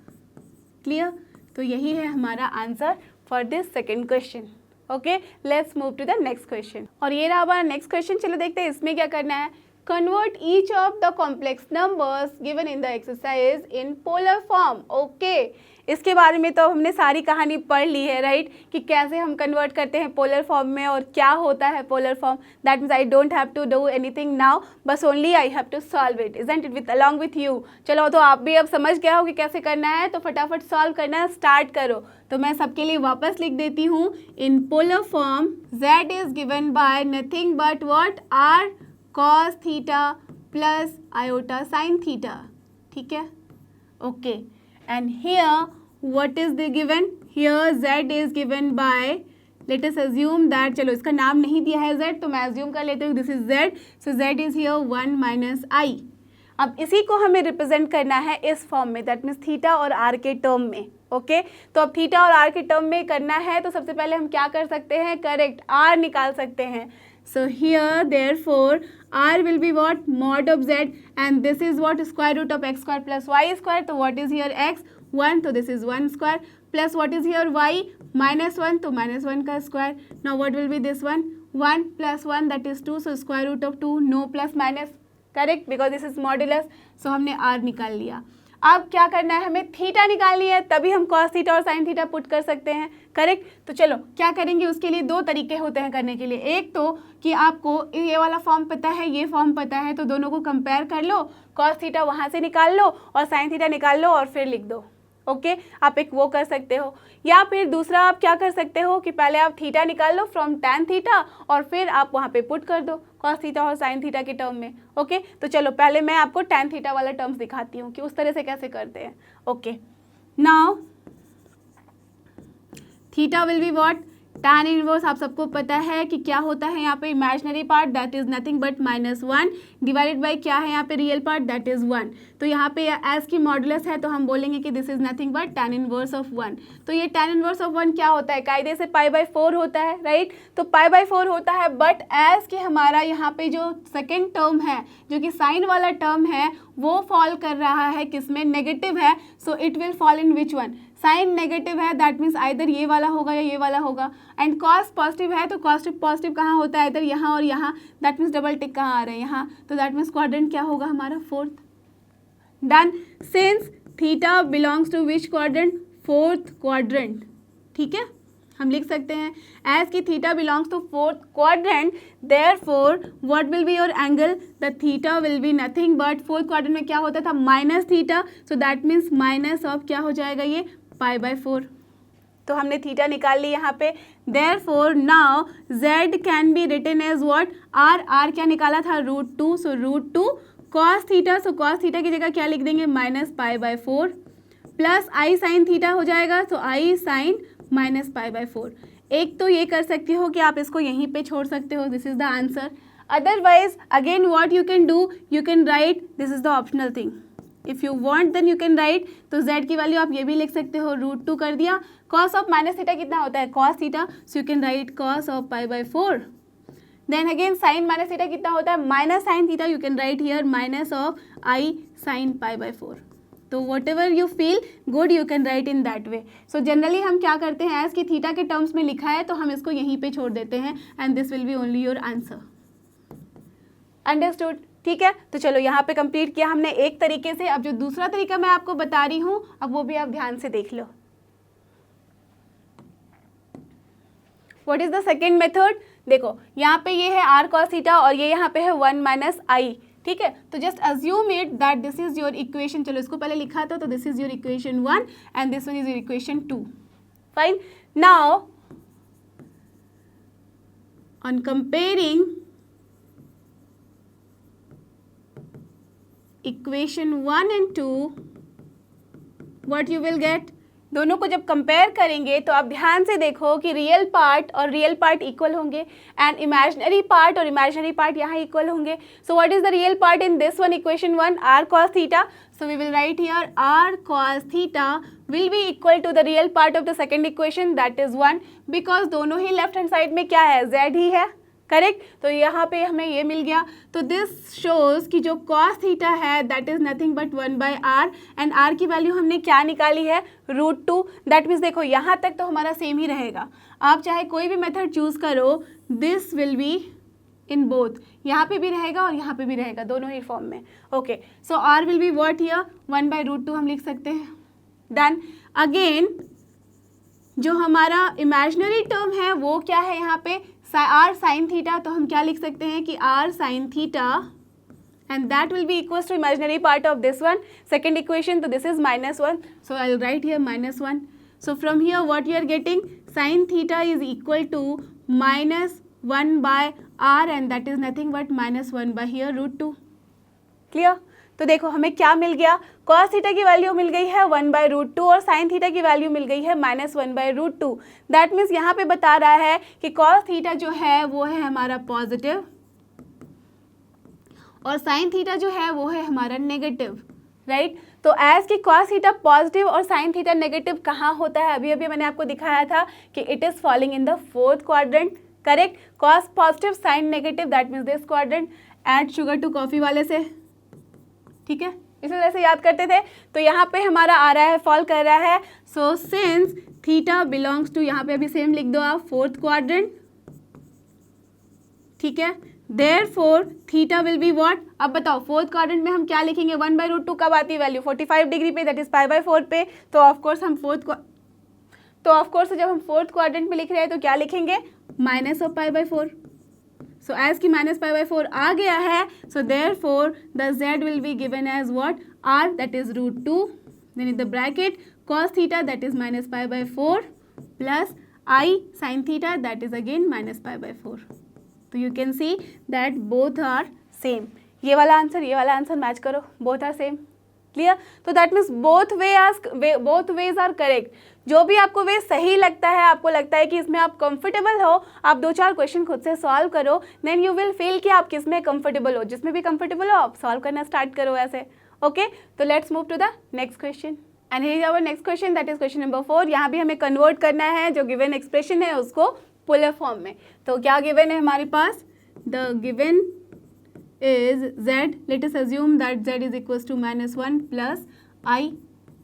Speaker 1: Clear, तो यही है हमारा answer for this second question. Okay, let's move to the next question, और ये रहा हमारा नेक्स्ट क्वेश्चन। चलो देखते हैं इसमें क्या करना है। Convert each of the complex numbers given in the exercise in polar form. Okay, इसके बारे में तो हमने सारी कहानी पढ़ ली है, राइट, कि कैसे हम कन्वर्ट करते हैं पोलर फॉर्म में और क्या होता है polar form. That means I don't have to do anything now, बस only I have to solve it, isn't it, with along with you. चलो, तो आप भी अब समझ गए हो कि कैसे करना है, तो फटाफट सॉल्व करना स्टार्ट करो। तो मैं सबके लिए वापस लिख देती हूँ, in polar form z is given by nothing but what, r cos theta plus iota sine theta, ठीक है। Okay, and here what is the given, here z is given by, let us assume that, चलो इसका नाम नहीं दिया है z, तो मैं assume कर लेती हूँ this is z, so z is here 1 minus i। अब इसी को हमें रिप्रेजेंट करना है इस फॉर्म में, दैट मीन्स थीटा और आर के टर्म में। ओके, तो अब थीटा और आर के टर्म में करना है, तो सबसे पहले हम क्या कर सकते हैं, करेक्ट, आर निकाल सकते हैं। So here therefore r will be what, mod of z, and this is what, square root of x square plus y square, so what is here x, 1, so this is 1 square, plus what is here y, -1, तो -1 का square। now what will be this one, 1 plus 1 that is 2, so square root of 2, no plus minus, correct, because this is modulus, so हमने r निकाल लिया। अब क्या करना है, हमें थीटा निकालनी है, तभी हम कॉस थीटा और साइन थीटा पुट कर सकते हैं, करेक्ट। तो चलो क्या करेंगे, उसके लिए दो तरीके होते हैं करने के लिए। एक तो कि आपको ये वाला फॉर्म पता है, ये फॉर्म पता है, तो दोनों को कंपेयर कर लो, कॉस थीटा वहाँ से निकाल लो और साइन थीटा निकाल लो और फिर लिख दो, ओके। आप एक वो कर सकते हो, या फिर दूसरा आप क्या कर सकते हो कि पहले आप थीटा निकाल लो फ्रॉम टैन थीटा और फिर आप वहाँ पे पुट कर दो कॉस थीटा और साइन थीटा के टर्म में, ओके। तो चलो पहले मैं आपको टैन थीटा वाला टर्म्स दिखाती हूँ कि उस तरह से कैसे करते हैं, okay. Now theta will be what, tan inverse आप सबको पता है कि क्या होता है यहाँ पे, imaginary part that is nothing but -1 divided by क्या है यहाँ पे, रियल पार्ट दैट इज 1। तो यहाँ पे एज की मॉडुलस है तो हम बोलेंगे कि this is nothing but tan inverse of 1। तो ये टैन इनवर्स ऑफ 1 क्या होता है, कायदे से π/4 होता है, राइट। तो π/4 होता है, बट एज कि हमारा यहाँ पे जो सेकेंड टर्म है जो कि साइन वाला टर्म है वो फॉल कर रहा है किसमें, नेगेटिव है, so it will fall in which one, sine negative है दैट मीन्स आइदर ये वाला होगा या ये वाला होगा, एंड कॉस पॉजिटिव है तो पॉजिटिव कहाँ होता है, इधर यहाँ और यहाँ, दैट मीन्स डबल टिक कहाँ आ रहा है, यहाँ, तो दैट मीन्स क्वाड्रेंट क्या होगा हमारा, fourth. Done. Since theta belongs to which quadrant, fourth quadrant, ठीक है, हम लिख सकते हैं एज की theta belongs to fourth quadrant, therefore what will be your angle, the theta will be nothing but, fourth quadrant में क्या होता था, minus theta, so that means minus of क्या हो जाएगा ये, π/4। तो हमने थीटा निकाल ली यहाँ पे, therefore now z can be written as what, r क्या निकाला था, √2, so √2 cos theta, so cos theta की जगह क्या लिख देंगे, -π/4 प्लस i साइन थीटा हो जाएगा, सो i साइन -π/4। एक तो ये कर सकते हो कि आप इसको यहीं पे छोड़ सकते हो, this is the answer. Otherwise again what you can do, you can write, this is the optional thing, if you want then you can write, तो z की वैल्यू आप ये भी लिख सकते हो, √2 कर दिया, cos ऑफ माइनस थीटा कितना होता है, cos theta, so you can write cos of π/4। Then again sine minus theta कितना होता है, minus sine theta, you can write here minus of i sine π/4। तो whatever you feel good you can write in that way. So generally हम क्या करते हैं, as कि theta के टर्म्स में लिखा है तो हम इसको यहीं पे छोड़ देते हैं, and this will B only your answer. Understood, ठीक है। तो चलो यहाँ पे कंप्लीट किया हमने एक तरीके से। अब जो दूसरा तरीका मैं आपको बता रही हूँ, अब वो भी आप ध्यान से देख लो। What is the second method, देखो यहाँ पे ये है r cos थीटा और ये यहाँ पे है 1 - i, ठीक है। तो just assume it that this is your equation, चलो इसको पहले लिखा था, तो this is your equation 1 and this one is your equation 2, fine. Now on comparing equation 1 and 2 what you will get, दोनों को जब कंपेयर करेंगे तो आप ध्यान से देखो कि रियल पार्ट और रियल पार्ट इक्वल होंगे एंड इमेजिनरी पार्ट और इमेजिनरी पार्ट यहाँ इक्वल होंगे। So what is the real part in this one, equation 1, r cos theta, so we will write here r cos theta will be equal to the real part of the second equation that is 1, because दोनों ही left hand side में क्या है, z ही है, correct. तो यहाँ पे हमें ये मिल गया। तो दिस शोज कि जो cos थीटा है that is nothing but 1/r and r की वैल्यू हमने क्या निकाली है, √2। दैट मीन्स देखो यहाँ तक तो हमारा सेम ही रहेगा, आप चाहे कोई भी मेथड चूज करो, this will be in both, यहाँ पे भी रहेगा और यहाँ पे भी रहेगा, दोनों ही फॉर्म में, okay. So r will be what here 1/√2 हम लिख सकते हैं। देन अगेन जो हमारा इमेजिनरी टर्म है वो क्या है यहाँ पे, r साइन थीटा, तो हम क्या लिख सकते हैं कि r sine theta and that will be equals to imaginary part of this one, second equation, so this is -1, so I'll write here -1. So from here what you are getting, sin theta is equal to -1/r and that is nothing but -1 by here √2, clear। तो देखो हमें क्या मिल गया, cos theta की value मिल गई है 1/√2 और sin theta की वैल्यू मिल गई है -1/√2। दैट मीन्स यहाँ पे बता रहा है कि cos थीटा जो है वो है हमारा पॉजिटिव और sin थीटा जो है वो है हमारा नेगेटिव, राइट। तो एज की cos थीटा पॉजिटिव और sin थीटा नेगेटिव कहाँ होता है, अभी अभी मैंने आपको दिखाया था कि it is falling in the fourth quadrant, correct. cos positive sin negative that means this quadrant. Add sugar to coffee वाले से, ठीक है, इस वजह से याद करते थे। तो यहाँ पे हमारा आ रहा है, फॉल कर रहा है। So since theta belongs to, यहाँ पे अभी सेम लिख दो आप, फोर्थ क्वाड्रेंट, ठीक है। Therefore theta will be what, अब बताओ फोर्थ क्वाड्रेंट में हम क्या लिखेंगे, 1/√2 कब आती है वैल्यू, 45 डिग्री पे, दैट इज π/4 पे। तो ऑफकोर्स जब हम फोर्थ क्वाड्रेंट में लिख रहे हैं तो क्या लिखेंगे, माइनस ऑफ π/4। सो एज की माइनस π/4 आ गया है, so therefore the z will be given as what, r that is √2, then in the bracket cos theta that is minus π/4 plus I sin theta that is again minus π/4। तो you can see that both are same. ये वाला answer match करो, both are same. Clear? तो that means both ways are correct. जो भी आपको वे सही लगता है, आपको लगता है कि इसमें आप कंफर्टेबल हो, आप 2-4 क्वेश्चन खुद से सॉल्व करो, देन यू विल फील कि आप किस में कंफर्टेबल हो। जिसमें भी कंफर्टेबल हो आप सॉल्व करना स्टार्ट करो ऐसे। ओके, तो let's move to the next question and here is our next question, that is question number 4। यहाँ भी हमें कन्वर्ट करना है जो गिवन एक्सप्रेशन है उसको पोलर फॉर्म में। तो क्या गिवन है हमारे पास, the given is z, let us assume that z is equals to -1 plus I,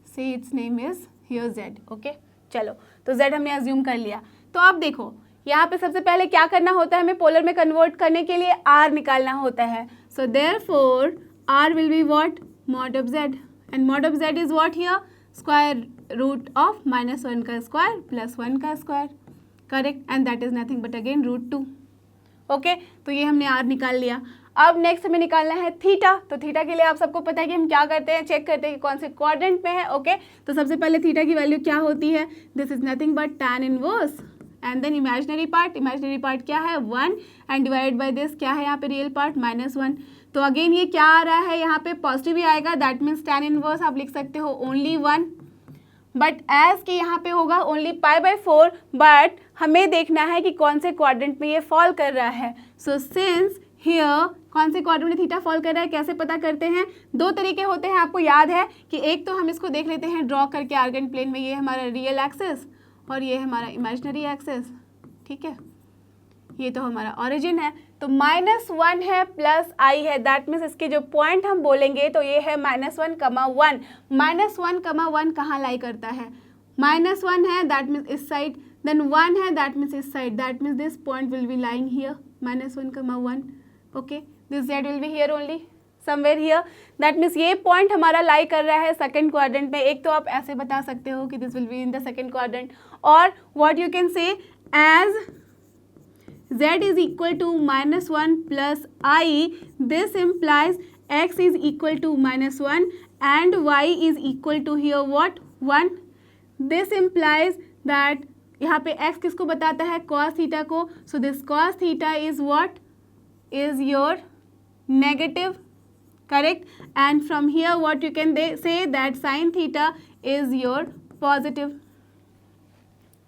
Speaker 1: say its name is here z। okay, चलो तो z हमने assume कर लिया। तो अब देखो यहाँ पे सबसे पहले क्या करना होता है, हमें पोलर में कन्वर्ट करने के लिए r निकालना होता है। so therefore r will be what, mod of z, and mod of z is what here, square root of -1 का स्क्वायर प्लस 1 का square, correct, and that is nothing but again √2। Okay, तो ये हमने r निकाल लिया। अब next हमें निकालना है थीटा। तो थीटा के लिए आप सबको पता है कि हम क्या करते हैं, चेक करते हैं कि कौन से क्वाड्रेंट में है। ओके, तो सबसे पहले थीटा की वैल्यू क्या होती है, this is nothing but tan inverse, and then imaginary part क्या है 1, एंड डिवाइड बाय दिस क्या है यहाँ पे रियल पार्ट -1। तो अगेन ये क्या आ रहा है, यहाँ पे पॉजिटिव ही आएगा, दैट मीन्स tan इनवर्स आप लिख सकते हो ओनली 1, बट एज कि यहाँ पे होगा ओनली π/4, बट हमें देखना है कि कौन से क्वाड्रेंट में ये फॉल कर रहा है। सो सिंस हियर कौन से क्वाड्रेंट में थीटा फॉल कर रहा है, कैसे पता करते हैं, 2 तरीके होते हैं, आपको याद है कि एक तो हम इसको देख लेते हैं ड्रॉ करके आर्गेंट प्लेन में, ये हमारा रियल एक्सिस और ये हमारा इमेजिनरी एक्सिस। ठीक है, ये तो हमारा ओरिजिन है, तो -1 है प्लस I है, दैट मीन्स इसके जो पॉइंट हम बोलेंगे तो ये है -1, -1 कहाँ लाई करता है, -1 है दैट मीन्स इस साइड, देन 1 है दैट मीन्स इस side, that means this point will be lying here -1, okay, this z will be here only somewhere here, that means ये पॉइंट हमारा लाई कर रहा है सेकंड क्वाड्रेंट में। एक तो आप ऐसे बता सकते हो कि this will be in the second quadrant, और what you can say as z is equal to -1 plus I, this implies x is equal to -1 and y is equal to here what, 1. This implies that यहाँ पे x किसको बताता है, cos theta को, so this cos theta is what, is your negative, correct, and from here what you can say that sin theta is your positive।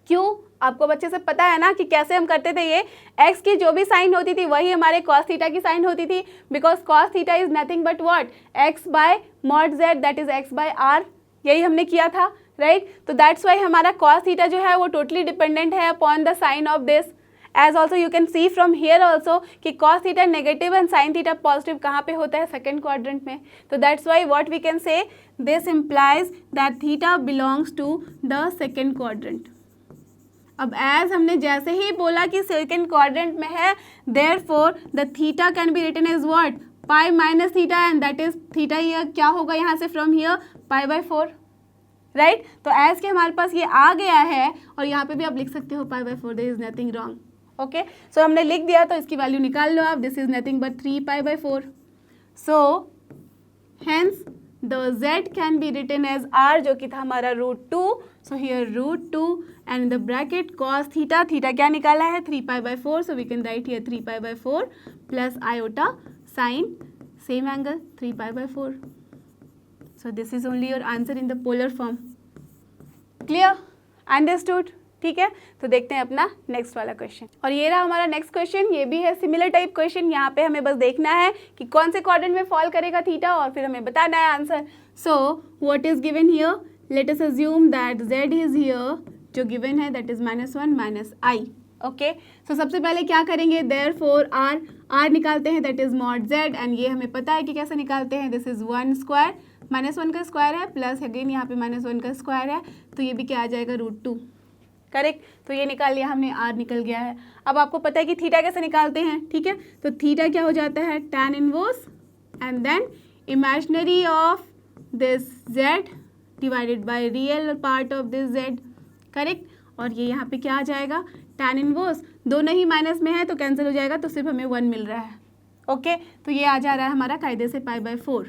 Speaker 1: क्यों, आपको बच्चे से पता है ना कि कैसे हम करते थे, ये x की जो भी साइन होती थी वही हमारे cos थीटा की साइन होती थी, because cos theta is nothing but what, x by mod z that is x by r, यही हमने किया था, राइट। तो दैट्स वाई हमारा cos थीटा जो है वो टोटली डिपेंडेंट है upon the sign of this, as also you can see from here also कि cos theta negative and sine theta positive कहाँ पे होता है, सेकेंड क्वाड्रेंट में। तो that's why what we can say, this implies that theta belongs to the second quadrant. अब as हमने जैसे ही बोला कि सेकेंड क्वाड्रेंट में है, therefore the theta can be written as what, pi minus theta, and that is theta ये क्या होगा यहाँ से फ्रॉम हियर π/4, राइट। तो एज के हमारे पास ये आ गया है, और यहाँ पे भी आप लिख सकते हो π/4, there is nothing wrong. Okay, so हमने लिख दिया, तो इसकी वैल्यू निकाल लो आप, this is nothing but 3π/4। So hence the z can be written as r, जो कि था हमारा √2, so here √2 and the bracket cos theta, theta क्या निकाला है 3π/4, so we can write here 3π/4 plus iota sine same angle 3π/4। So this is only your answer in the polar form. Clear, understood, ठीक है। तो देखते हैं अपना नेक्स्ट वाला क्वेश्चन, और ये रहा हमारा नेक्स्ट क्वेश्चन, ये भी है सिमिलर टाइप क्वेश्चन। यहाँ पे हमें बस देखना है कि कौन से क्वाड्रेंट में फॉल करेगा थीटा, और फिर हमें बताना है answer. So what is given here, late us assume that z is here, जो गिवन है दैट इज -1 - I। ओके, सो सबसे पहले क्या करेंगे, देयरफॉर r निकालते हैं, that is mod z, and ये हमें पता है कि कैसे निकालते हैं, दिस इज 1 स्क्वायर, -1 का स्क्वायर है प्लस अगेन यहाँ पे -1 का स्क्वायर है, तो ये भी क्या आ जाएगा √2, करेक्ट। तो ये निकाल लिया हमने, आर निकल गया है। अब आपको पता है कि थीटा कैसे निकालते हैं, ठीक है। तो थीटा क्या हो जाता है, tan inverse and then imaginary of this z divided by real part of this z, correct. और ये यहाँ पे क्या आ जाएगा, tan इनवर्स, दोनों ही माइनस में है तो कैंसिल हो जाएगा, तो सिर्फ हमें 1 मिल रहा है। ओके, तो ये आ जा रहा है हमारा कायदे से π/4।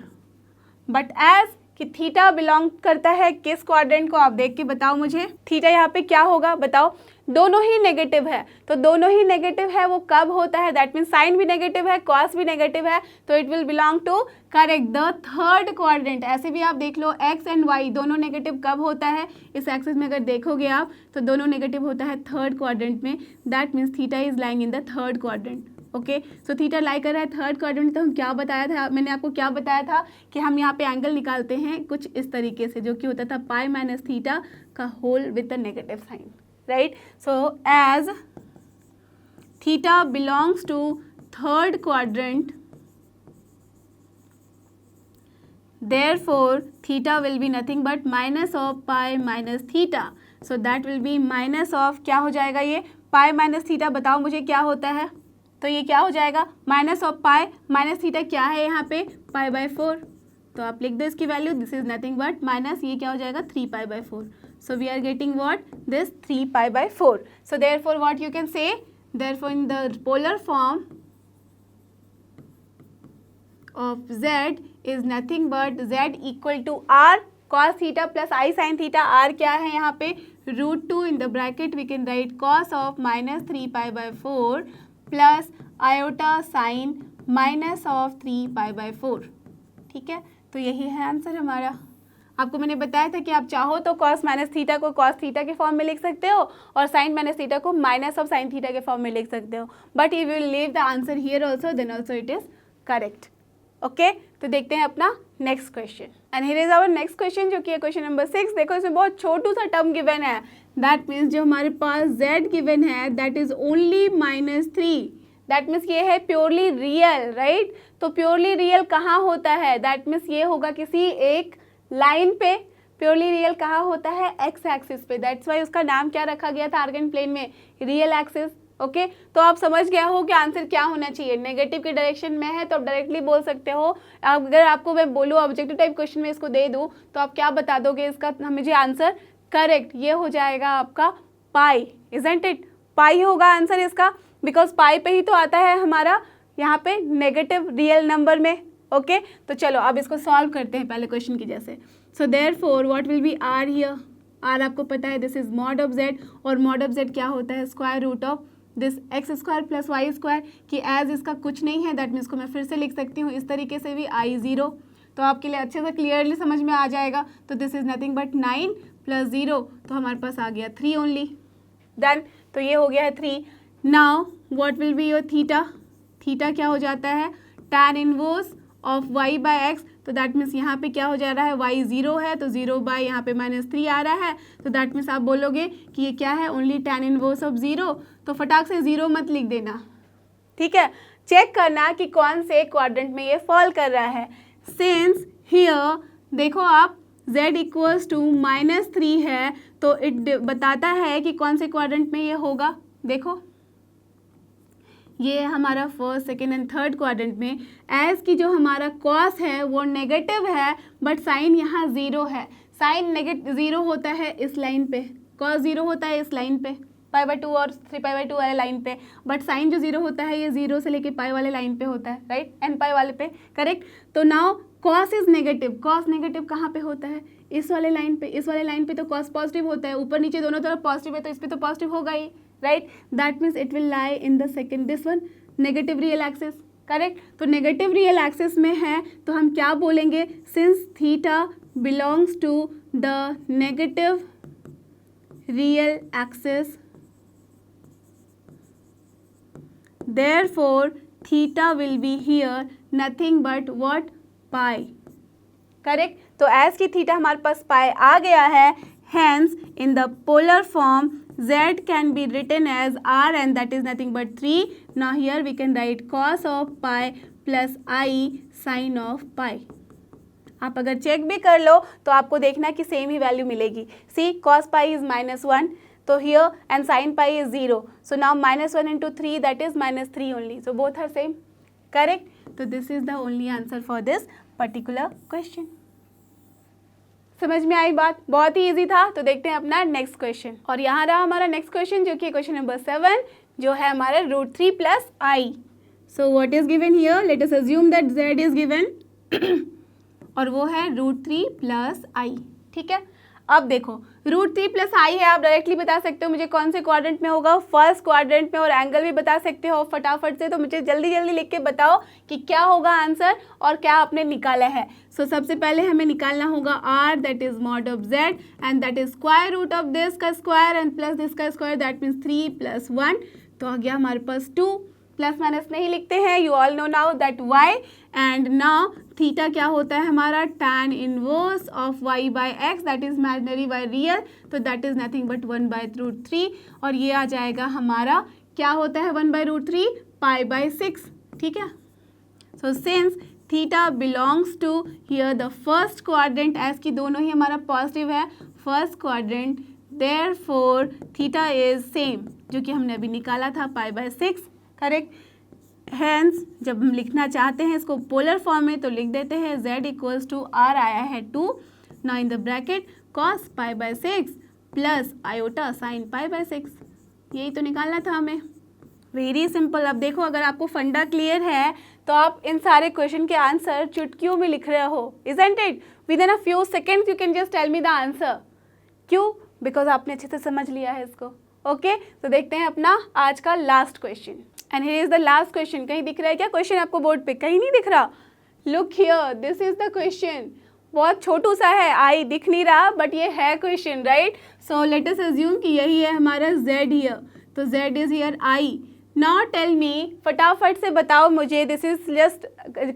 Speaker 1: बट एज कि थीटा बिलोंग करता है किस क्वाड्रेंट को, आप देख के बताओ मुझे। थीटा यहाँ पे क्या होगा बताओ, दोनों ही नेगेटिव है, तो दोनों ही नेगेटिव है वो कब होता है, दैट मीन्स साइन भी नेगेटिव है, कॉस भी नेगेटिव है, तो it will belong to correct the third quadrant. ऐसे भी आप देख लो एक्स एंड वाई दोनों नेगेटिव कब होता है, इस एक्सिस में अगर देखोगे आप तो दोनों नेगेटिव होता है थर्ड क्वाड्रेंट में, that means theta is lying in the third quadrant. Okay, so theta lie कर रहा है थर्ड क्वाड्रेंट। तो हम क्या बताया था, मैंने आपको क्या बताया था कि हम यहाँ पे एंगल निकालते हैं कुछ इस तरीके से, जो कि होता था पाई माइनस थीटा का whole with the negative sign, right. So as theta belongs to third quadrant, therefore theta will be nothing but minus of pi minus theta, so that will be minus of क्या हो जाएगा, ये pi minus theta, बताओ मुझे क्या होता है, तो ये क्या हो जाएगा minus of pi minus theta, क्या है यहाँ पे π/4, तो आप लिख दो इसकी value, this is nothing but minus, ये क्या हो जाएगा 3π/4, so we are getting what, this 3π/4। So therefore what you can say, therefore in the polar form of z is nothing but z equal to r cos theta plus I sin theta। r क्या है यहाँ पे √2 in the bracket we can write cos of minus 3π/4 plus iota sin minus of 3π/4, ठीक है। तो यही है answer हमारा। आपको मैंने बताया था कि आप चाहो तो cos माइनस थीटा को cos थीटा के फॉर्म में लिख सकते हो और sin माइनस थीटा को माइनस ऑफ sin थीटा के फॉर्म में लिख सकते हो, but if you leave the answer here also then also it is correct. Okay, तो देखते हैं अपना next question, and here is our next question जो कि है क्वेश्चन नंबर 6। देखो इसमें बहुत छोटू सा टर्म गिवन है, दैट मीन्स जो हमारे पास z गिवन है that is only -3, that means ये है प्योरली रियल, राइट। तो प्योरली रियल कहाँ होता है, दैट मीन्स ये होगा किसी एक लाइन पे, प्योरली रियल कहाँ होता है, एक्स एक्सिस पे, दैट्स वाई उसका नाम क्या रखा गया था आर्गन प्लेन में, रियल एक्सिस। ओके, तो आप समझ गया हो कि आंसर क्या होना चाहिए, नेगेटिव के डायरेक्शन में है तो आप डायरेक्टली बोल सकते हो। अगर आपको मैं बोलूँ ऑब्जेक्टिव टाइप क्वेश्चन में इसको दे दूँ तो आप क्या बता दोगे इसका मुझे आंसर, करेक्ट ये हो जाएगा आपका पाई, इजंट इट, पाई होगा आंसर इसका, बिकॉज पाई पे ही तो आता है हमारा यहाँ पे नेगेटिव रियल नंबर में। ओके, तो चलो अब इसको सॉल्व करते हैं पहले क्वेश्चन की जैसे। सो therefore what will be r here, r आपको पता है this is mod of z, और मॉड ऑफ जेड क्या होता है square root of this x square plus Y square, कि एज इसका कुछ नहीं है दैट मीन्स को मैं फिर से लिख सकती हूँ इस तरीके से भी I0, तो आपके लिए अच्छे से क्लियरली समझ में आ जाएगा। तो दिस इज नथिंग बट 9 + 0, तो हमारे पास आ गया 3 ओनली, देन तो ये हो गया है 3। Now what will be your theta, theta क्या हो जाता है tan inverse of y by x, तो दैट मीन्स यहाँ पे क्या हो जा रहा है y 0 है तो 0 बाय यहाँ पे -3 आ रहा है, तो दैट मीन्स आप बोलोगे कि ये क्या है ओनली tan इनवर्स ऑफ 0, तो फटाक से 0 मत लिख देना, ठीक है। चेक करना कि कौन से क्वाड्रेंट में ये फॉल कर रहा है। सिंस हियर देखो आप z इक्वल्स टू -3 है तो इट बताता है कि कौन से क्वाड्रेंट में ये होगा। देखो ये हमारा first second and third quadrant में, एज की जो हमारा कॉस है वो नेगेटिव है बट साइन यहाँ 0 है, साइन नेगेटिव 0 होता है इस लाइन पे, कॉस 0 होता है इस लाइन पे π/2 और 3π/2 वाले लाइन पे, बट साइन जो 0 होता है ये 0 से लेके पाई वाले लाइन पे होता है, राइट, एन पाई वाले पे, करेक्ट। तो now cos is negative, cos negative कहाँ पे होता है इस वाले लाइन पे, इस वाले लाइन पे तो कॉस पॉजिटिव होता है, ऊपर नीचे दोनों तरफ पॉजिटिव है तो इस पर तो पॉजिटिव होगा ही, right, that means it will lie in the second this one negative real axis, correct. तो नेगेटिव रियल एक्सिस में है तो हम क्या बोलेंगे, since theta belongs to the negative real axis therefore theta will be here nothing but what pi, correct. तो as की theta हमारे पास पाई आ गया है, hence in the polar form z can be written as r and that is nothing but 3. Now here we can write cos of pi plus I sin of pi. आप अगर check भी कर लो तो आपको देखना कि सेम ही value मिलेगी। सी cos pi is -1, So here and sin pi is 0. So now minus 1 into 3, that is minus 3 only. So both are same. Correct? So this is the only answer for this particular question. समझ में आई बात? बहुत ही easy था. तो देखते हैं अपना next question. और यहाँ रहा हमारा नेक्स्ट क्वेश्चन जो कि क्वेश्चन नंबर 7 जो है हमारा √3 plus I. So what is given here? Late us assume that z is given और वो है √3 प्लस आई. ठीक है. अब देखो √3 प्लस आई है, आप डायरेक्टली बता सकते हो मुझे कौन से क्वाड्रेंट में होगा, फर्स्ट क्वाड्रेंट में, और एंगल भी बता सकते हो फटाफट से. तो मुझे जल्दी जल्दी लिख के बताओ कि क्या होगा आंसर और क्या आपने निकाला है. सो सबसे पहले हमें निकालना होगा r, that is mod of z, and that is square root of this का स्क्वायर एंड प्लस दिस का स्क्वायर, दैट मीन्स 3 प्लस 1. तो आ गया हमारे पास 2. प्लस माइनस नहीं लिखते हैं, you all know now that y, and now theta क्या होता है हमारा tan inverse of y by x, that is imaginary by real. तो दैट इज नथिंग बट 1/√3, और ये आ जाएगा हमारा क्या होता है 1/√3 पाई बाई 6. ठीक है. So since theta belongs to here the first quadrant, as की दोनों ही हमारा पॉजिटिव है first quadrant, therefore theta is same जो कि हमने अभी निकाला था पाई बाई 6. करेक्ट. हैंस जब हम लिखना चाहते हैं इसको पोलर फॉर्म में तो लिख देते हैं z इक्वल्स टू r आया है 2. Now in the bracket cos pi by 6 plus iota sine pi by 6. यही तो निकालना था हमें. Very simple. अब देखो अगर आपको फंडा क्लियर है तो आप इन सारे क्वेश्चन के आंसर चुटकियों में लिख रहे हो. Isn't it? Within a few seconds you can just tell me the answer. क्यों? बिकॉज आपने अच्छे से समझ लिया है इसको. ओके. तो देखते हैं अपना आज का last question. And here is the last question. कहीं दिख रहा है क्या क्वेश्चन आपको बोर्ड पे? कहीं नहीं दिख रहा. Look here, this is the question. बहुत छोटू सा है, आई दिख नहीं रहा, बट ये है question, right. So let us assume कि यही है हमारा z हियर. तो z is here i. Now tell me, फटाफट से बताओ मुझे, दिस इज जस्ट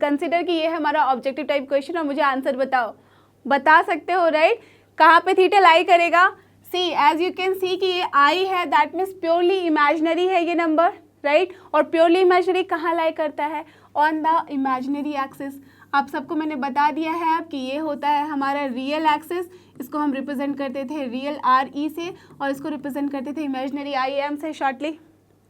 Speaker 1: कंसिडर कि ये है हमारा ऑब्जेक्टिव टाइप क्वेश्चन और मुझे आंसर बताओ. बता सकते हो, राइट. कहाँ पे थीटा लाई करेगा? सी एज यू कैन सी कि ये आई है, दैट मीन्स प्योरली इमेजिनरी है ये नंबर, राइट. और प्योरली इमेजिनरी कहाँ लाई करता है? On the imaginary axis. आप सबको मैंने बता दिया है अब कि ये होता है हमारा रियल एक्सिस. इसको हम रिप्रेजेंट करते थे रियल RE से और इसको रिप्रेजेंट करते थे इमेजिनरी IM से shortly.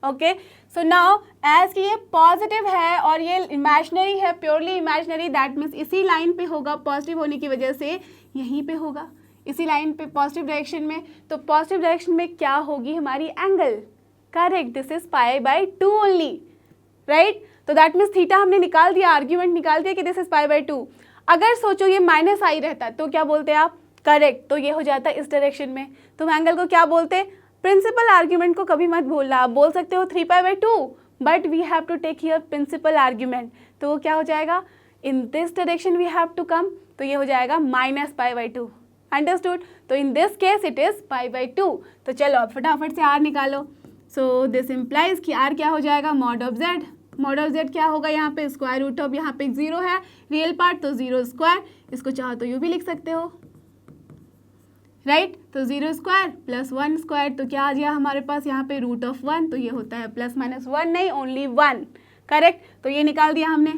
Speaker 1: Okay. So now as कि ये पॉजिटिव है और ये इमेजिनरी है, प्योरली इमेजिनरी, दैट मीन्स इसी लाइन पे होगा, पॉजिटिव होने की वजह से यहीं पे होगा इसी लाइन पे पॉजिटिव डायरेक्शन में. तो पॉजिटिव डायरेक्शन में क्या होगी हमारी angle? Correct. This is pi by 2 only, right. तो दैट मीन्स थीटा हमने निकाल दिया, आर्ग्यूमेंट निकाल दिया कि दिस इज पाई बाई 2. अगर सोचो ये माइनस आई रहता तो क्या बोलते आप? करेक्ट. तो ये हो जाता इस डायरेक्शन में. तो एंगल को क्या बोलते? प्रिंसिपल आर्ग्यूमेंट को कभी मत भूलना. आप बोल सकते हो 3 pi by 2, but we have to take here principal argument. तो वो क्या हो जाएगा? In this direction we have to come. तो ये हो जाएगा माइनस पाई बाई 2. अंडरस्टूड. तो in this case it is pi by 2. तो चलो अब फटाफट से r निकालो. सो दिस इम्प्लाइज कि r क्या हो जाएगा? Mod of z. Mod of z क्या होगा यहाँ पे? स्क्वायर रूट ऑफ, यहाँ पे 0 है रियल पार्ट तो 0 स्क्वायर. इसको चाहो तो यूँ भी लिख सकते हो, राइट. तो 0 स्क्वायर प्लस 1 स्क्वायर. तो क्या आ गया हमारे पास यहाँ पे? Root of 1. तो ये होता है प्लस माइनस 1 नहीं, ओनली 1. करेक्ट. तो ये निकाल दिया हमने.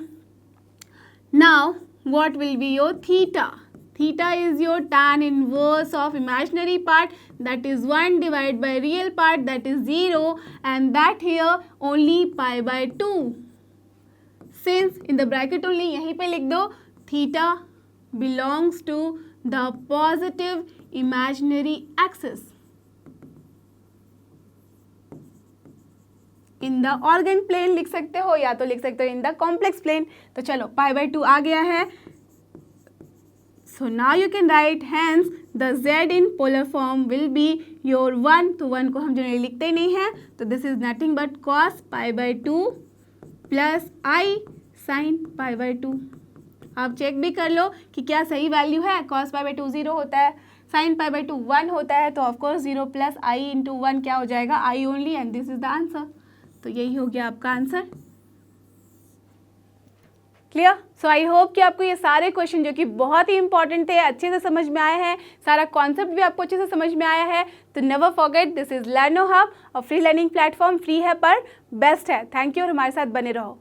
Speaker 1: Now what will be your theta? Theta is your tan inverse of imaginary part, that is 1 divided by real part, that is 0, and that here only pi by 2. Since in the bracket only यहीं पे लिख दो theta belongs to the positive imaginary axis. In the Argand plane लिख सकते हो या तो लिख सकते हो इन द कॉम्प्लेक्स प्लेन. तो चलो पाई बाई 2 आ गया है. So now you can write hence the z in polar form will be your 1. तो 1 को हम जनरली लिखते ही नहीं हैं. तो this is nothing but cos pi by 2 plus I sin pi by 2. आप चेक भी कर लो कि क्या सही वैल्यू है. cos pi by 2 0 होता है, sin pi by 2 1 होता है. तो ऑफकोर्स 0 प्लस I इंटू 1 क्या हो जाएगा? I only. And this is the answer. तो यही हो गया आपका answer. Clear. So I hope कि आपको ये सारे क्वेश्चन जो कि बहुत ही इंपॉर्टेंट थे अच्छे से समझ में आए हैं. सारा कॉन्सेप्ट भी आपको अच्छे से समझ में आया है. तो never forget, this is लर्नो hub, और फ्री लर्निंग प्लेटफॉर्म फ्री है पर बेस्ट है. थैंक यू और हमारे साथ बने रहो.